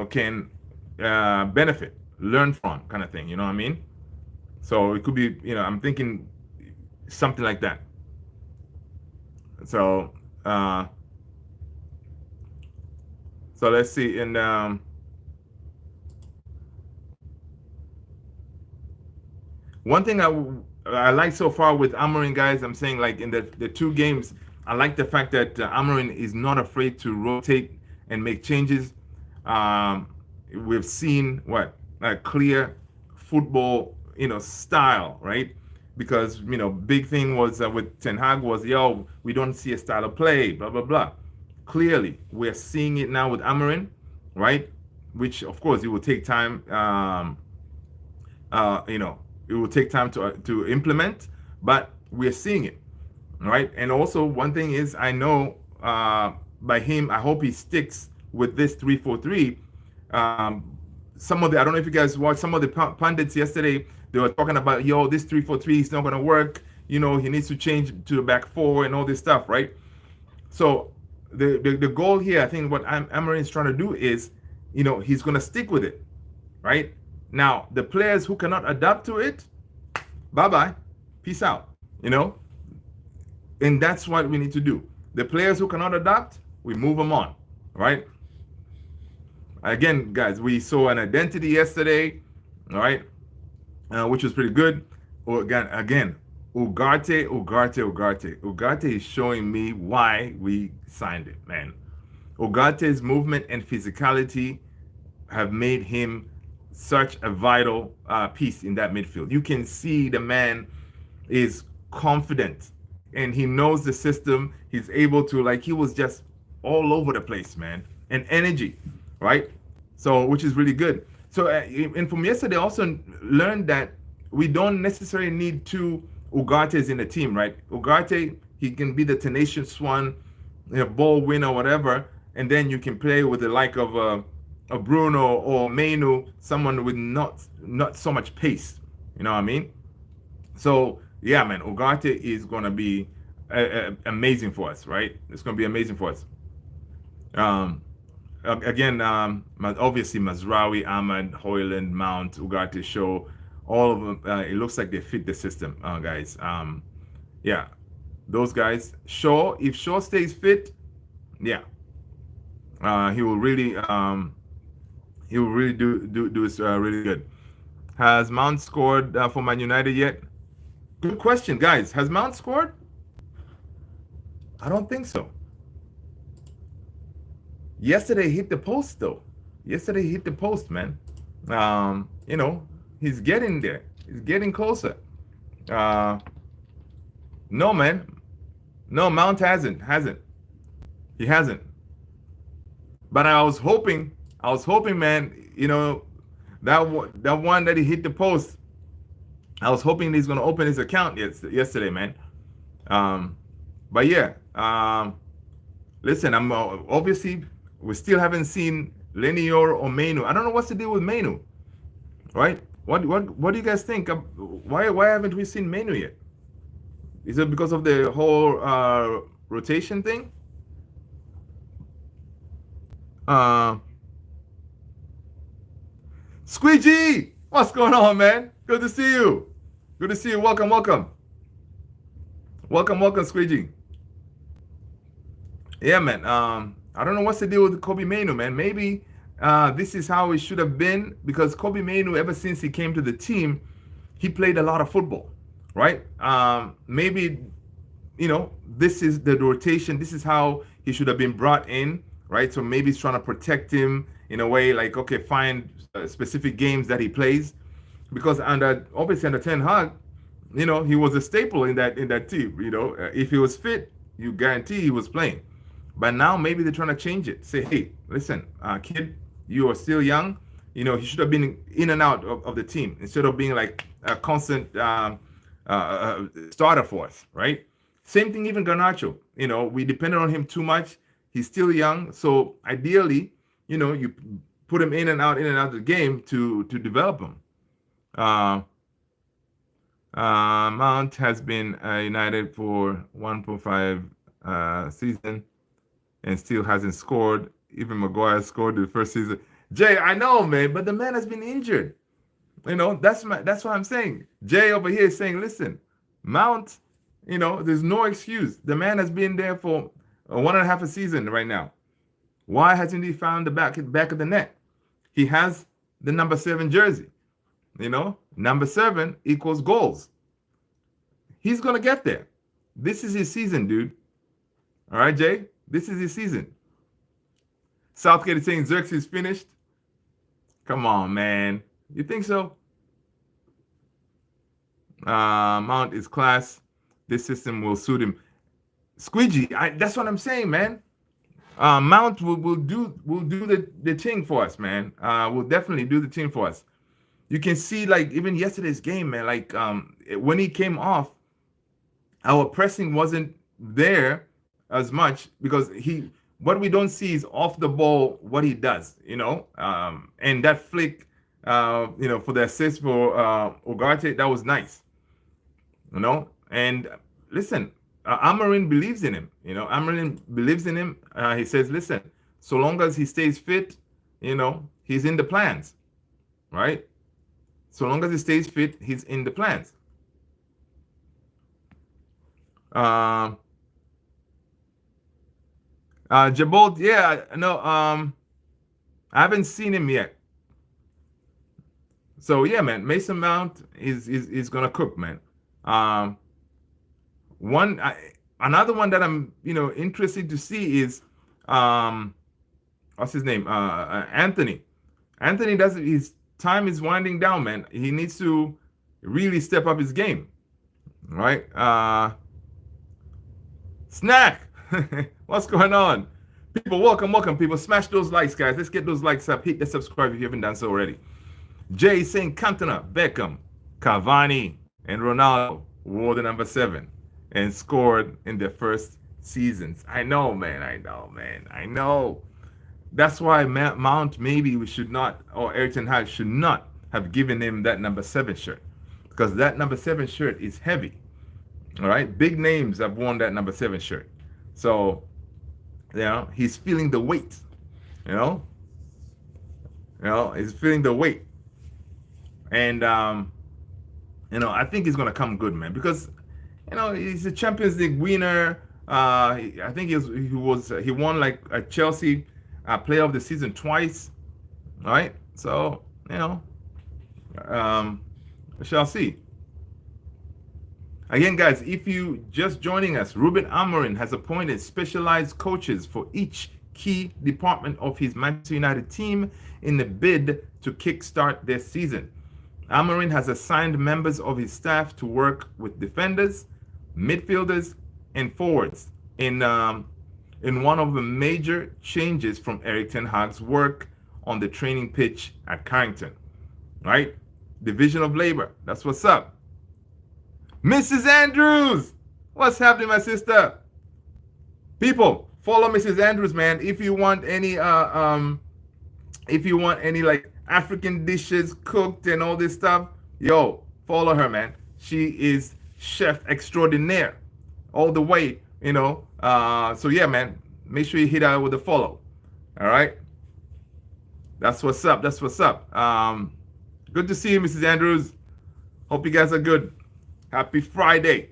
can benefit, learn from, kind of thing. You know what I mean? So it could be, I'm thinking something like that. So, uh, so let's see. And one thing I like so far with Amorim, guys, I'm saying like in the two games, I like the fact that Amorim is not afraid to rotate and make changes. Um, we've seen what a clear football, style, right? Because big thing was with Ten Hag was, yo, we don't see a style of play, blah blah blah. Clearly, we're seeing it now with Amorim, right? Which of course it will take time. Uh, you know, it will take time to implement, but we're seeing it, right? And also, one thing is, I know by him, I hope he sticks with this 3-4-3. Some of the, I don't know if you guys watched some of the pundits yesterday. They were talking about, yo, this 3-4-3 is not going to work. He needs to change to the back four and all this stuff, right? So the goal here, I think, what Amorim is trying to do is, he's going to stick with it, right? Now, the players who cannot adapt to it, bye-bye, peace out, And that's what we need to do. The players who cannot adapt, we move them on, right? Again, guys, we saw an identity yesterday, all right, which was pretty good. Again, Ugarte is showing me why we signed it, man. Ugarte's movement and physicality have made him such a vital piece in that midfield. You can see the man is confident and he knows the system. He's able to, like, he was just all over the place, man, and energy, right? So, which is really good. So, and from yesterday, I also learned that we don't necessarily need two Ugartes in the team, right? Ugarte, he can be the tenacious one, ball winner, whatever, and then you can play with the like of a Bruno or Mainu, someone with not so much pace. You know what I mean? So yeah, man, Ugarte is gonna be amazing for us, right? It's gonna be amazing for us. Again, obviously Mazraoui, Ahmad, Hoyland, Mount, Ugarte, Shaw, all of them. It looks like they fit the system, guys. Yeah, those guys. Shaw, if Shaw stays fit, yeah, he will really do this really good. Has Mount scored for Man United yet? Good question, guys. Has Mount scored? I don't think so. Yesterday hit the post though. Yesterday hit the post, man. He's getting there. He's getting closer. No, man. No, Mount hasn't. He hasn't. But I was hoping, man, that one that he hit the post, I was hoping he's going to open his account yesterday, man. But yeah, listen, I'm obviously, we still haven't seen Lenior or Mainu. I don't know what's the deal with Mainu, right? What do you guys think? Why haven't we seen Mainu yet? Is it because of the whole rotation thing? Squeegee, what's going on, man? Good to see you. Good to see you. Welcome, Squeegee. Yeah, man. I don't know what's the deal with Kobe Mainu, man. Maybe this is how it should have been, because Kobe Mainu, ever since he came to the team, he played a lot of football, right? Maybe, this is the rotation. This is how he should have been brought in, right? So maybe he's trying to protect him in a way, like, okay, find specific games that he plays, because obviously under Ten Hag, he was a staple in that team. If he was fit, you guarantee he was playing. But now maybe they're trying to change it. Say, hey, listen, kid, you are still young. He should have been in and out of the team instead of being like a constant starter for us, right? Same thing, even Garnacho. We depended on him too much. He's still young. So ideally, you put him in and out of the game to develop him. Uh, Mount has been United for 1.5 season and still hasn't scored. Even Maguire scored the first season. Jay, I know, man, but the man has been injured. That's what I'm saying. Jay over here is saying, listen, Mount, there's no excuse. The man has been there for 1.5 a season right now. Why hasn't he found the back of the net? He has the number 7 jersey. Number 7 equals goals. He's gonna get there. This is his season, dude. All right, Jay. This is his season. Southgate is saying Xerxes is finished. Come on, man. You think so? Mount is class. This system will suit him. Squeegee, that's what I'm saying, man. Mount will do the thing for us, man. Will definitely do the thing for us. You can see, like, even yesterday's game, man. Like, when he came off, our pressing wasn't there as much because what we don't see is off the ball what he does, and that flick, for the assist for Ugarte, that was nice, and listen, Amorim believes in him, Amorim believes in him. He says, listen, so long as he stays fit, he's in the plans, right? So long as he stays fit, he's in the plans. Jabot, yeah, no, I haven't seen him yet. So yeah, man, Mason Mount is gonna cook, man. Another one that I'm interested to see is what's his name? Anthony. Anthony his time is winding down, man. He needs to really step up his game, right? Snack. What's going on? People, welcome, people. Smash those likes, guys. Let's get those likes up. Hit the subscribe if you haven't done so already. Jay saying Cantona, Beckham, Cavani, and Ronaldo wore the number 7 and scored in their first seasons. I know, man. I know. That's why Mount maybe we should not, or Erik ten Hag should not have given him that number 7 shirt, because that number 7 shirt is heavy. All right, big names have worn that number 7 shirt. So, he's feeling the weight. He's feeling the weight, and I think he's gonna come good, man, because he's a Champions League winner. I think he won like a Chelsea Player of the Season twice. All right, so we shall see. Again, guys, if you just joining us, Ruben Amorim has appointed specialized coaches for each key department of his Manchester United team in the bid to kickstart their season. Amorim has assigned members of his staff to work with defenders, midfielders, and forwards in one of the major changes from Erik ten Hag's work on the training pitch at Carrington. Right? Division of labor. That's what's up. Mrs. Andrews, what's happening, my sister? People, follow Mrs. Andrews, man. If you want any like African dishes cooked and all this stuff, follow her, man. She is chef extraordinaire, all the way, So yeah, man, make sure you hit her with a follow. All right, that's what's up. Good to see you, Mrs. Andrews. Hope you guys are good. Happy Friday.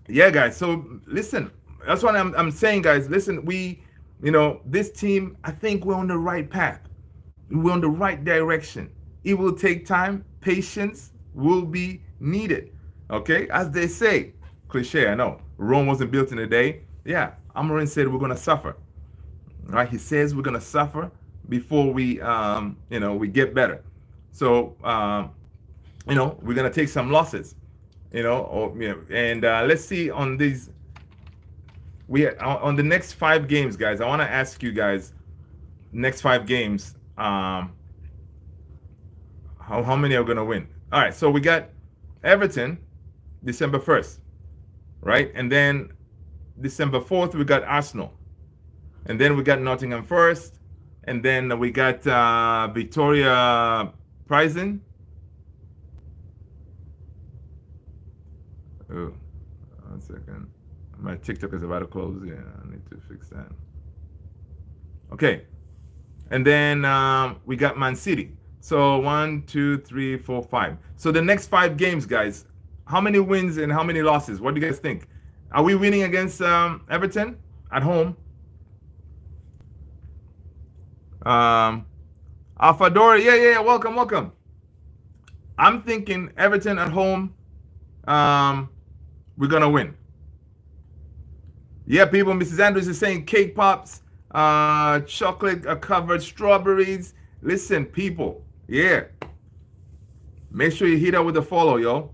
Yeah, guys. So listen, that's what I'm saying, guys. Listen, this team, I think we're on the right path. We're on the right direction. It will take time. Patience will be needed. Okay? As they say, cliche, I know. Rome wasn't built in a day. Yeah, Amorim said we're going to suffer. Right? He says we're going to suffer before we get better. So, we're going to take some losses. And let's see on these. On the next 5 games, guys. I want to ask you guys, next 5 games, how many are going to win? All right, so we got Everton, December 1st, right? And then December 4th, we got Arsenal, and then we got Nottingham Forest, And then we got Victoria Prison. Oh, 1 second. My TikTok is about to close. Yeah, I need to fix that. Okay. And then we got Man City. So 1, 2, 3, 4, 5. So the next 5 games, guys, how many wins and how many losses? What do you guys think? Are we winning against Everton at home? Alfadora, yeah, welcome, welcome. I'm thinking Everton at home, we're gonna win. Yeah, people, Mrs. Andrews is saying cake pops, chocolate covered strawberries. Listen, people, yeah. Make sure you hit up with the follow, yo.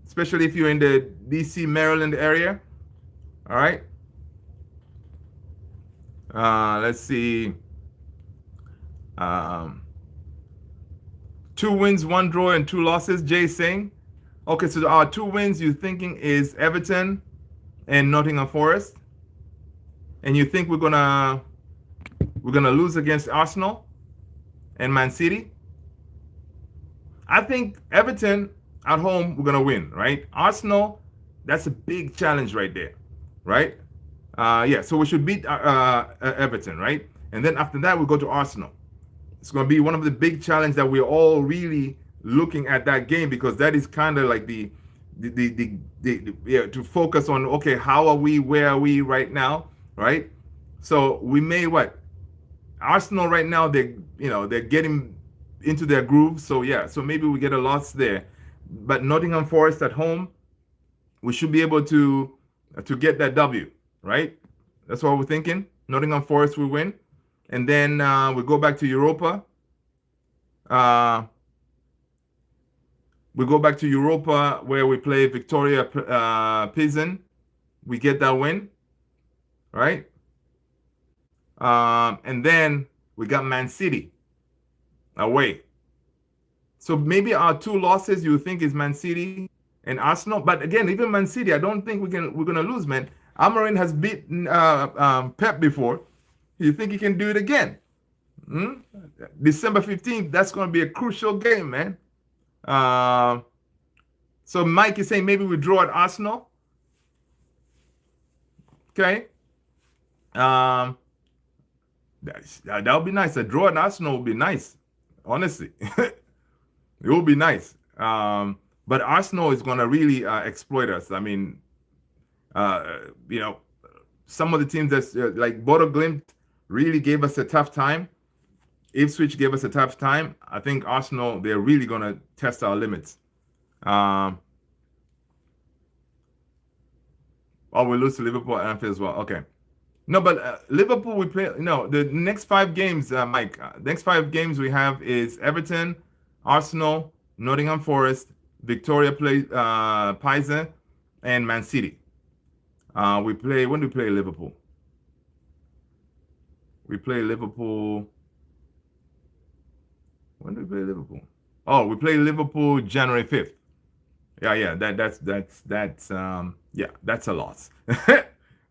Especially if you're in the DC, Maryland area. All right. Let's see. 2 wins, 1 draw, and 2 losses. Jay saying. Okay, so our 2 wins you're thinking is Everton and Nottingham Forest, and you think we're gonna lose against Arsenal and Man City. I think Everton at home we're gonna win, right? Arsenal, that's a big challenge right there, right? Yeah, so we should beat Everton, right? And then after that we go to Arsenal. It's gonna be one of the big challenges that we're all really looking at that game, because that is kind of like the yeah, to focus on, okay, how are we, where are we right now, right? So we may Arsenal right now, they're getting into their groove, so yeah, so maybe we get a loss there. But Nottingham Forest at home, we should be able to get that W, right? That's what we're thinking. Nottingham Forest will win, and then we go back to Europa. We go back to Europa where we play Victoria Pilsen. We get that win, right? And then we got Man City away. So maybe our 2 losses you think is Man City and Arsenal. But again, even Man City, I don't think we're gonna lose, man. Amorim has beaten Pep before. You think he can do it again? December 15th, that's gonna be a crucial game, man. So Mike is saying maybe we draw at Arsenal. Okay. That would be nice. A draw at Arsenal would be nice. Honestly, it would be nice. But Arsenal is going to really exploit us. I mean, some of the teams that's like Bodo Glimt really gave us a tough time. Ipswich gave us a tough time. I think Arsenal, they're really going to test our limits. Oh, we lose to Liverpool and Anfield as well. Okay. No, but Liverpool, we play, the next 5 games, Mike, next 5 games we have is Everton, Arsenal, Nottingham Forest, Victoria Pilsen, and Man City. When do we play Liverpool? We play Liverpool. When do we play Liverpool? Oh, we play Liverpool January 5th. Yeah, that's a loss.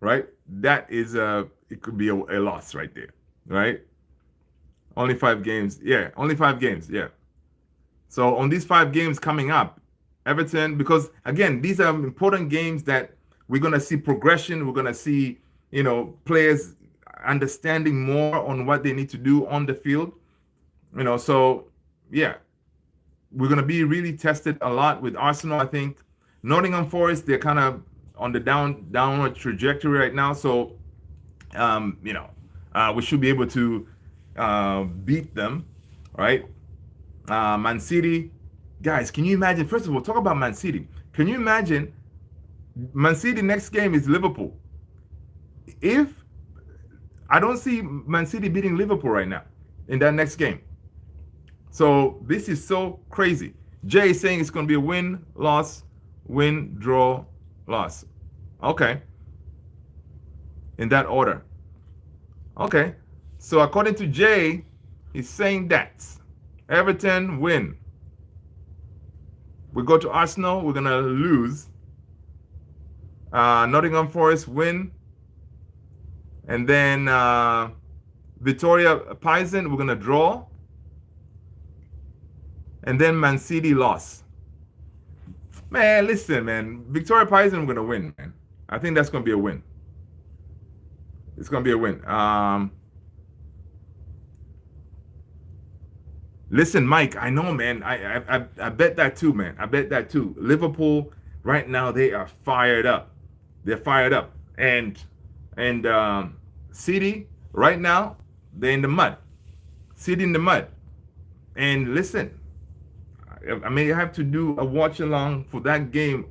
Right? That is it could be a loss right there, right? Only 5 games. Yeah, only 5 games. Yeah. So on these 5 games coming up, Everton, because again, these are important games that we're gonna see progression. We're gonna see, players understanding more on what they need to do on the field. So yeah, we're gonna be really tested a lot with Arsenal. I think Nottingham Forest, they're kind of on the downward trajectory right now. So we should be able to beat them, right? Man City, guys, can you imagine? First of all, talk about Man City. Can you imagine Man City next game is Liverpool? If I don't see Man City beating Liverpool right now in that next game. So this is so crazy. Jay is saying it's going to be a win, loss, win, draw, loss. Okay. In that order. Okay. So according to Jay, he's saying that Everton win. We go to Arsenal, we're going to lose. Nottingham Forest win. And then Victoria Paisan, we're gonna draw, and then Man City loss. Man, listen, man. Victoria Paisan, we're gonna win, man. I think that's gonna be a win. It's gonna be a win. Listen, Mike. I know, man. I bet that too, man. I bet that too. Liverpool right now they are fired up. They're fired up, and City right now they're in the mud. City in the mud. And listen, I may have to do a watch along for that game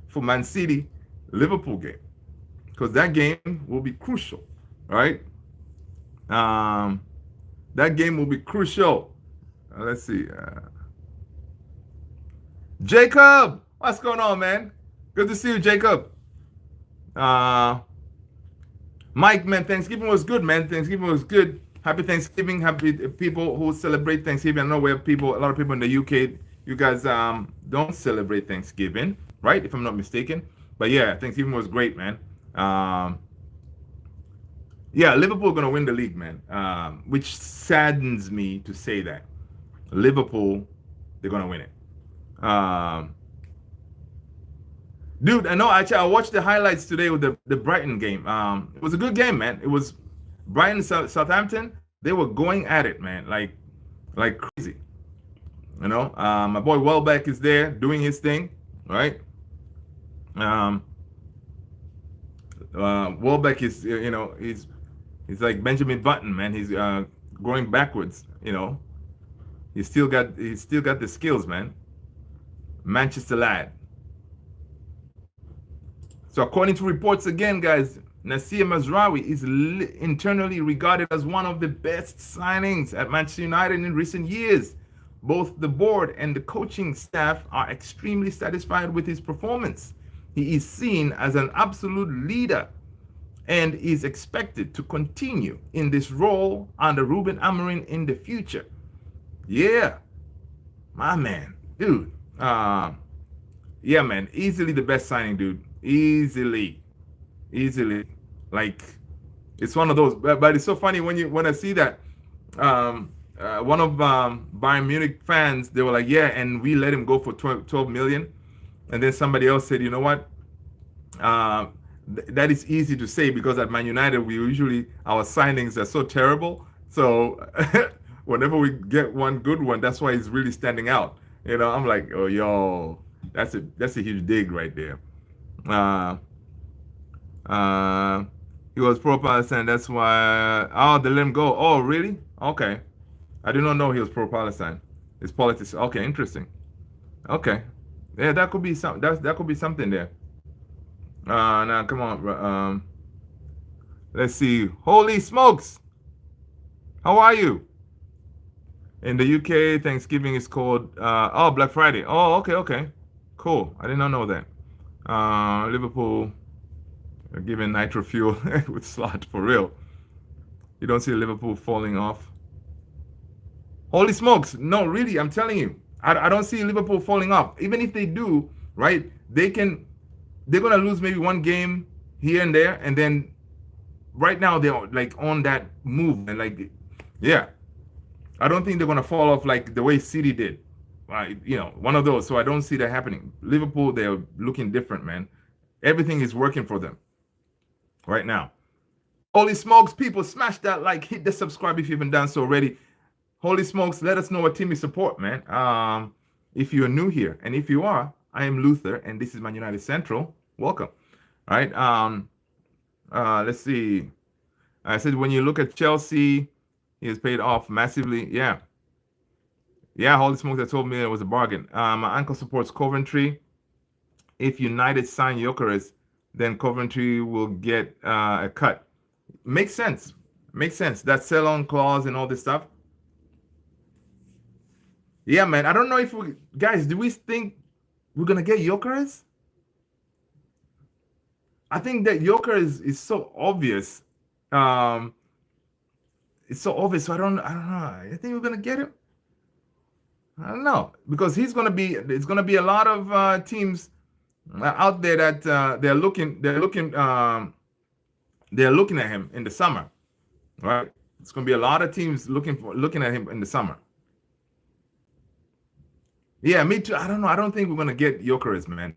for Man City Liverpool game because that game will be crucial, right? Um, that game will be crucial. Let's see. Jacob, what's going on, man? Good to see you, Jacob. Uh, Mike, man, Thanksgiving was good, man. Thanksgiving was good. Happy Thanksgiving. Happy people who celebrate Thanksgiving. I know we have people, a lot of people in the UK. You guys don't celebrate Thanksgiving, right? If I'm not mistaken. But yeah, Thanksgiving was great, man. Yeah, Liverpool gonna win the league, man. Which saddens me to say that. Liverpool, they're gonna win it. Dude, I know. Actually, I watched the highlights today with the Brighton game. It was a good game, man. It was Brighton Southampton. They were going at it, man, like crazy. You know, my boy Welbeck is there doing his thing, right? Um, Welbeck is, he's like Benjamin Button, man. He's going backwards. You know, he's still got the skills, man. Manchester lad. So according to reports again, guys, Nasir Mazraoui is internally regarded as one of the best signings at Manchester United in recent years. Both the board and the coaching staff are extremely satisfied with his performance. He is seen as an absolute leader and is expected to continue in this role under Ruben Amorim in the future. Yeah, my man, dude. Yeah, man, easily the best signing, dude. Easily. Like, it's one of those. But it's so funny when I see that. One of Bayern Munich fans, they were like, yeah, and we let him go for 12 million. And then somebody else said, you know what? That is easy to say because at Man United, our signings are so terrible. So whenever we get one good one, that's why he's really standing out. You know, I'm like, oh, yo, that's a huge dig right there. He was pro-Palestine. That's why. Oh, they let him go. Oh, really? Okay. I did not know he was pro-Palestine. It's politics. Okay, interesting. Okay. Yeah, that could be that could be something there. Now come on. Let's see. Holy smokes! How are you? In the UK, Thanksgiving is called Black Friday. Oh, okay. Cool. I did not know that. Liverpool giving nitro fuel with slot for real. You don't see Liverpool falling off. Holy smokes! No, really, I'm telling you, I don't see Liverpool falling off. Even if they do, right? They're gonna lose maybe one game here and there, and then right now they're like on that move and like, yeah. I don't think they're gonna fall off like the way City did. One of those. So I don't see that happening. Liverpool, they're looking different, man. Everything is working for them right now. Holy smokes, people, smash that like, hit the subscribe if you haven't done so already. Holy smokes, let us know what team you support, man. If you're new here, and if you are, I am Luther, and this is Man United Central. Welcome. All right. Let's see. I said when you look at Chelsea, he has paid off massively. Yeah. Holy smokes, that told me it was a bargain. My uncle supports Coventry. If United sign Gyökeres, then Coventry will get a cut. Makes sense. That sell-on clause and all this stuff. Yeah, man. I don't know if guys, do we think we're gonna get Gyökeres? I think that Gyökeres is so obvious. It's so obvious. So I don't know. I think we're gonna get him. I don't know because it's gonna be a lot of teams out there that they're looking at him in the summer, right? It's going to be a lot of teams looking at him in the summer. Yeah, me too. I don't know. I don't think we're going to get Jokeris, man.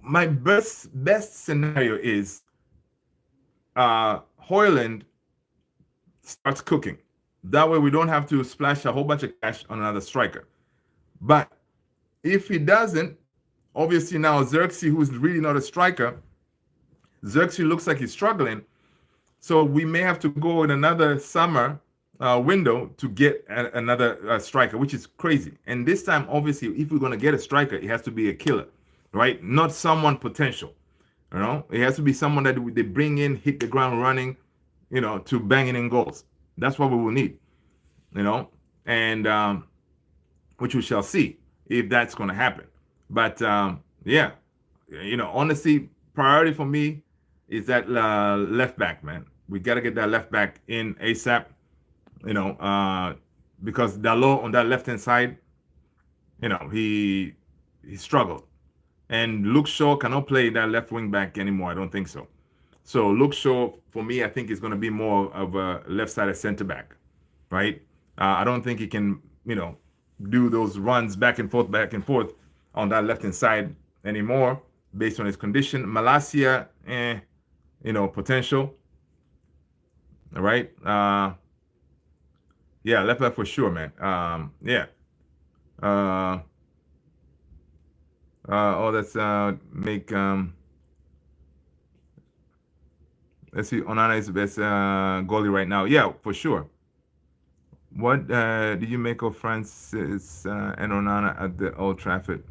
My best scenario is Hoyland starts cooking. That way we don't have to splash a whole bunch of cash on another striker. But if he doesn't, obviously now Xerxes, who's really not a striker, Xerxes looks like he's struggling. So we may have to go in another summer window to get another striker, which is crazy. And this time, obviously, if we're going to get a striker, it has to be a killer, right? Not someone potential. You know, it has to be someone that they bring in, hit the ground running, you know, to banging in goals. That's what we will need, you know, and which we shall see if that's going to happen. But yeah, you know, honestly, priority for me is that left back, man. We got to get that left back in ASAP, you know, because Dalot on that left hand side, you know, he struggled. And Luke Shaw cannot play that left wing back anymore. I don't think so. So Luke Shaw, for me, I think is going to be more of a left-sided center back, right? I don't think he can, you know, do those runs back and forth on that left-hand side anymore based on his condition. Malacia, you know, potential. All right. Yeah, left back for sure, man. Yeah. That's make let's see, Onana is the best goalie right now. Yeah, for sure. What do you make of Francis and Onana at the Old Trafford?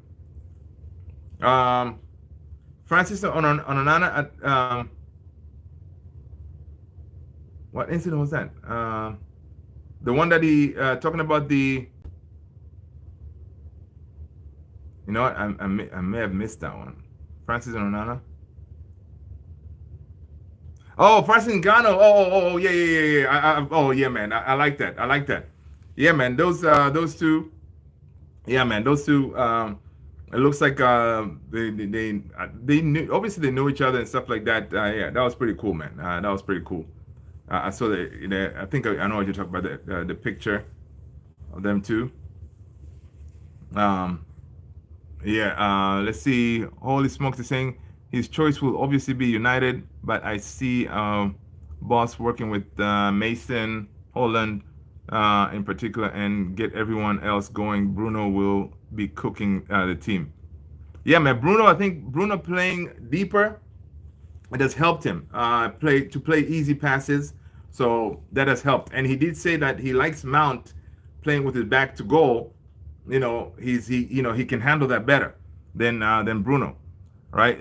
Francis and Onana at what incident was that? The one that he talking about the. You know what? I may have missed that one. Francis and Onana. Oh, Francis Ngannou. Oh, yeah. Oh, yeah, man. I like that. I like that. Yeah, man. Those two. Yeah, man. Those two. It looks like they knew. Obviously, they knew each other and stuff like that. Yeah, that was pretty cool, man. That was pretty cool. I saw that. You know, I think I know what you're talking about. The picture of them two. Yeah, let's see. Holy smokes is saying his choice will obviously be United, but I see Boss working with Mason, Holland in particular, and get everyone else going. Bruno will be cooking the team. Yeah, man, Bruno. I think Bruno playing deeper, it has helped him play easy passes. So that has helped. And he did say that he likes Mount playing with his back to goal. You know, he can handle that better than Bruno, right?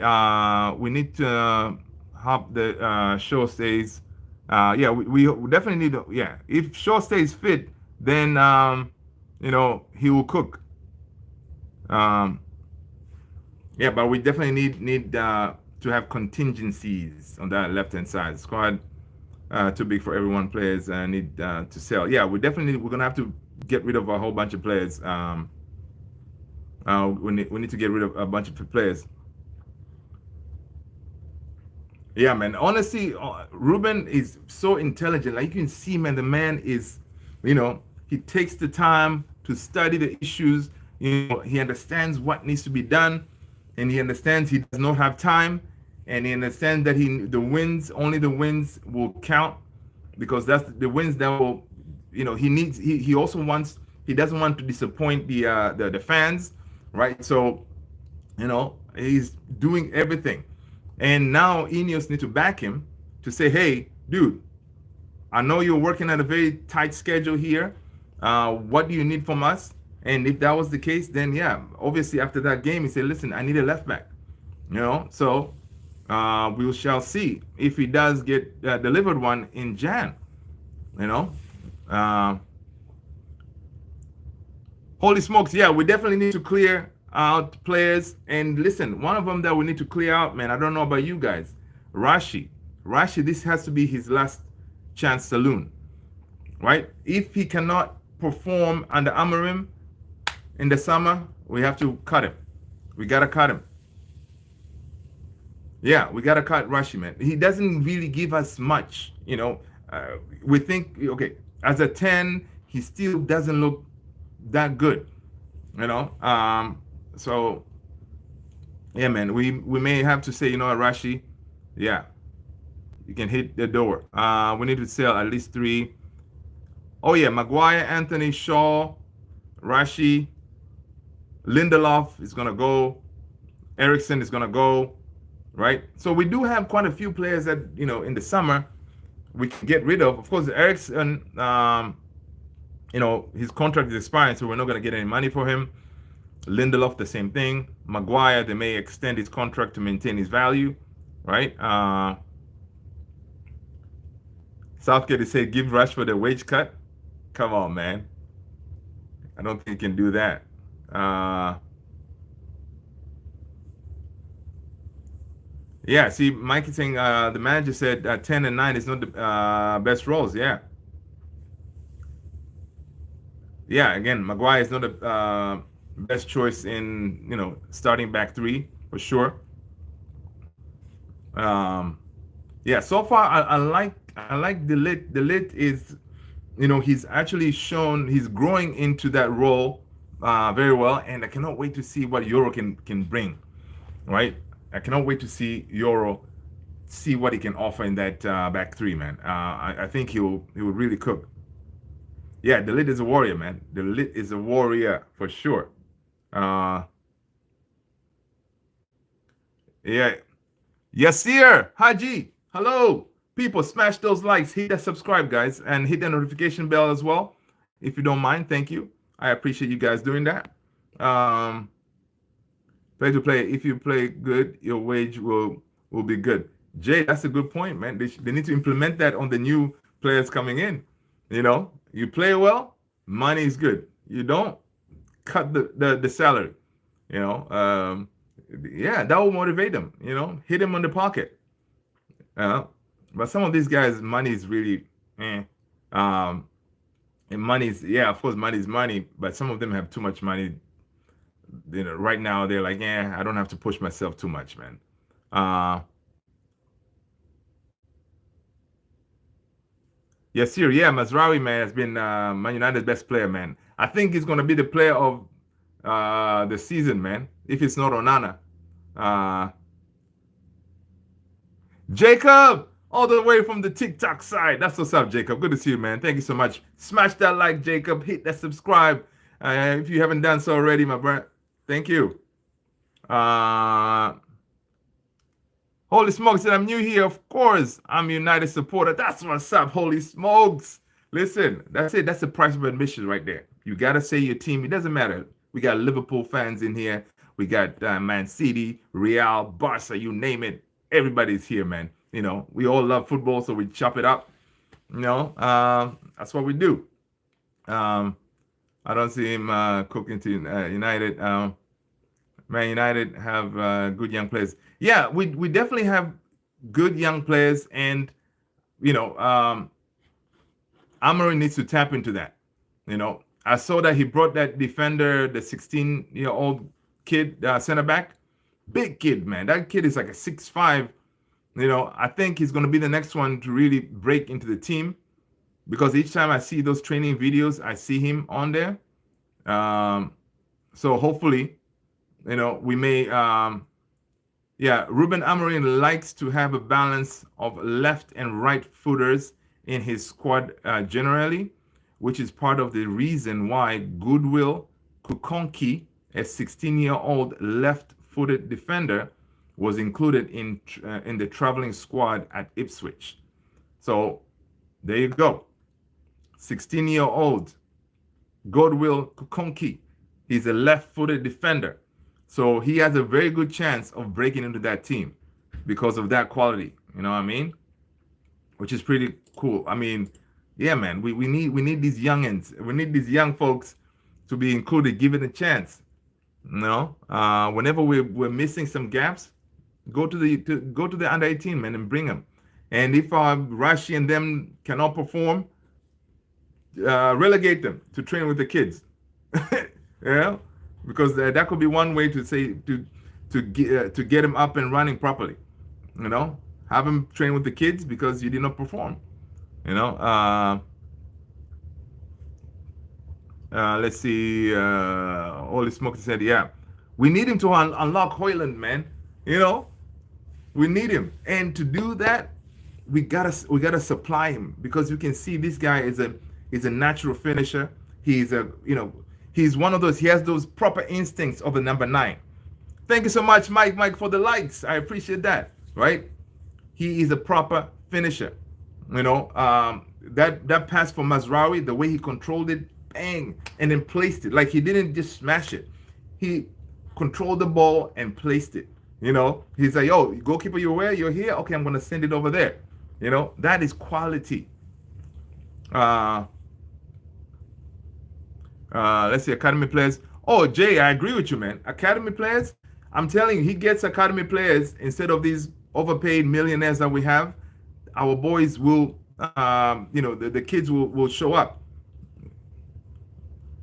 We need to hope the Shaw stays. Yeah, we definitely need to. Yeah, if Shaw stays fit, then you know, he will cook. Yeah, but we definitely need to have contingencies on that left hand side. Squad too big for everyone. Players need to sell. Yeah, we're gonna have to get rid of a whole bunch of players. We need to get rid of a bunch of players. Yeah, man. Honestly, Ruben is so intelligent. Like you can see, man, the man is, you know, he takes the time to study the issues. You know, he understands what needs to be done, and he understands he does not have time, and he understands that only the wins will count, because that's the wins that will. You know, he also wants, he doesn't want to disappoint the fans, right? So, you know, he's doing everything. And now Ineos need to back him to say, hey, dude, I know you're working at a very tight schedule here. What do you need from us? And if that was the case, then yeah, obviously after that game, he said, listen, I need a left back. You know, so we shall see if he does get delivered one in Jan, you know. Holy smokes, yeah, we definitely need to clear out players. And listen, one of them that we need to clear out, man, I don't know about you guys, Rashi, this has to be his last chance saloon, right? If he cannot perform under Amorim in the summer, we have to cut him. We gotta cut him. Yeah, we gotta cut Rashi, man. He doesn't really give us much, you know. We think, okay, as a 10, he still doesn't look that good, you know. So yeah, man, we may have to say, you know, Rashi, yeah, you can hit the door. We need to sell at least three. Oh yeah, Maguire, Anthony, Shaw, Rashi, Lindelof is gonna go. Ericsson is gonna go. Right. So we do have quite a few players that, you know, in the summer we can get rid of. Of course, Ericsson, you know, his contract is expiring, so we're not gonna get any money for him. Lindelof, the same thing. Maguire, they may extend his contract to maintain his value. Right. Southgate, they say give Rashford a wage cut. Come on, man. I don't think he can do that. Yeah, see, Mike is saying the manager said 10 and 9 is not the best roles. Yeah. Yeah, again, Maguire is not the best choice in, you know, starting back three for sure. Um, yeah, so far I like the lit. The lit is, you know, he's actually shown he's growing into that role very well, and I cannot wait to see what Euro can bring. Right, I cannot wait to see Euro, see what he can offer in that back three, man. I think he will really cook. Yeah, the lit is a warrior, man. The lit is a warrior for sure. Uh, yeah, Yasir Haji, hello, people. Smash those likes, hit that subscribe, guys, and hit the notification bell as well, if you don't mind. Thank you. I appreciate you guys doing that. Um, Play to play. If you play good, your wage will be good. Jay, that's a good point, man. They need to implement that on the new players coming in. You know, you play well, money is good. You don't, cut the salary. You know, yeah, that will motivate them. You know, hit them on the pocket. Uh, but some of these guys, money is really, eh. Um, and money is, yeah, of course, money is money. But some of them have too much money. You know, right now they're like, yeah, I don't have to push myself too much, man. Uh, yes, sir. Yeah, Mazraoui, man, has been Man United's best player, man. I think he's gonna be the player of the season, man. If it's not Onana, uh, Jacob, all the way from the TikTok side. That's what's up, Jacob. Good to see you, man. Thank you so much. Smash that like, Jacob. Hit that subscribe if you haven't done so already, my friend. Thank you. Uh, Holy smokes, said I'm new here. Of course, I'm a United supporter. That's what's up, holy smokes. Listen, that's it. That's the price of admission right there. You got to say your team. It doesn't matter. We got Liverpool fans in here. We got Man City, Real, Barca, you name it. Everybody's here, man. You know, we all love football, so we chop it up. You know, that's what we do. I don't see him cooking to United. Man United have good young players. Yeah, we definitely have good young players, and you know, Amorim needs to tap into that. You know, I saw that he brought that defender, the 16-year-old kid, center back, big kid, man. That kid is like a 6'5". You know, I think he's going to be the next one to really break into the team, because each time I see those training videos, I see him on there. So hopefully, you know, we may. Yeah, Ruben Amorim likes to have a balance of left and right footers in his squad generally, which is part of the reason why Goodwill Kukonki, a 16-year-old left-footed defender, was included in the traveling squad at Ipswich. So there you go. 16-year-old Goodwill Kukonki. He's a left-footed defender. So he has a very good chance of breaking into that team because of that quality. You know what I mean? Which is pretty cool. I mean, yeah, man, we need these youngins. We need these young folks to be included, given a chance. You know, whenever we're missing some gaps, go to the under 18, man, and bring them. And if Rashi and them cannot perform, relegate them to train with the kids. Yeah, because that could be one way to say to get him up and running properly. You know, have him train with the kids because you did not perform. You know, let's see. Holy Smoke said, yeah, we need him to unlock Hoyland, man. You know, we need him, and to do that, we gotta supply him because you can see this guy is a natural finisher. He's a he's one of those. He has those proper instincts of a number nine. Thank you so much, Mike, for the likes. I appreciate that. Right? He is a proper finisher. That pass for Mazraoui, the way he controlled it, bang, and then placed it. Like he didn't just smash it. He controlled the ball and placed it. He's like, yo, goalkeeper, you're where? You're here? Okay, I'm gonna send it over there. That is quality. Let's see, academy players. Oh, Jay, I agree with you, man. Academy players, I'm telling you, he gets academy players instead of these overpaid millionaires that we have. Our boys will, the kids will show up.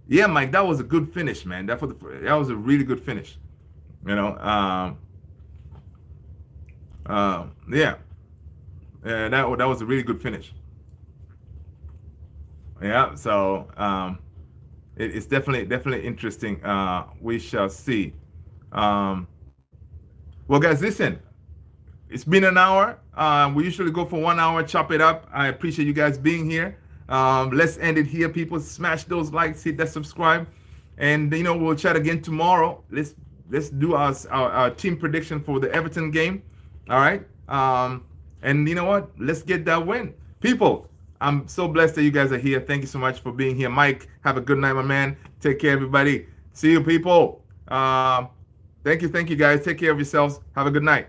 Yeah, Mike, that was a good finish, man. That was a really good finish. Yeah, that was a really good finish. Yeah, so it's definitely interesting. We shall see. Well, guys, listen. It's been an hour. We usually go for 1 hour, chop it up. I appreciate you guys being here. Let's end it here, people. Smash those likes, hit that subscribe, and we'll chat again tomorrow. Let's do our team prediction for the Everton game. All right. And you know what? Let's get that win, people. I'm so blessed that you guys are here. Thank you so much for being here, Mike. Have a good night, my man. Take care, everybody. See you, people. Thank you, guys. Take care of yourselves. Have a good night.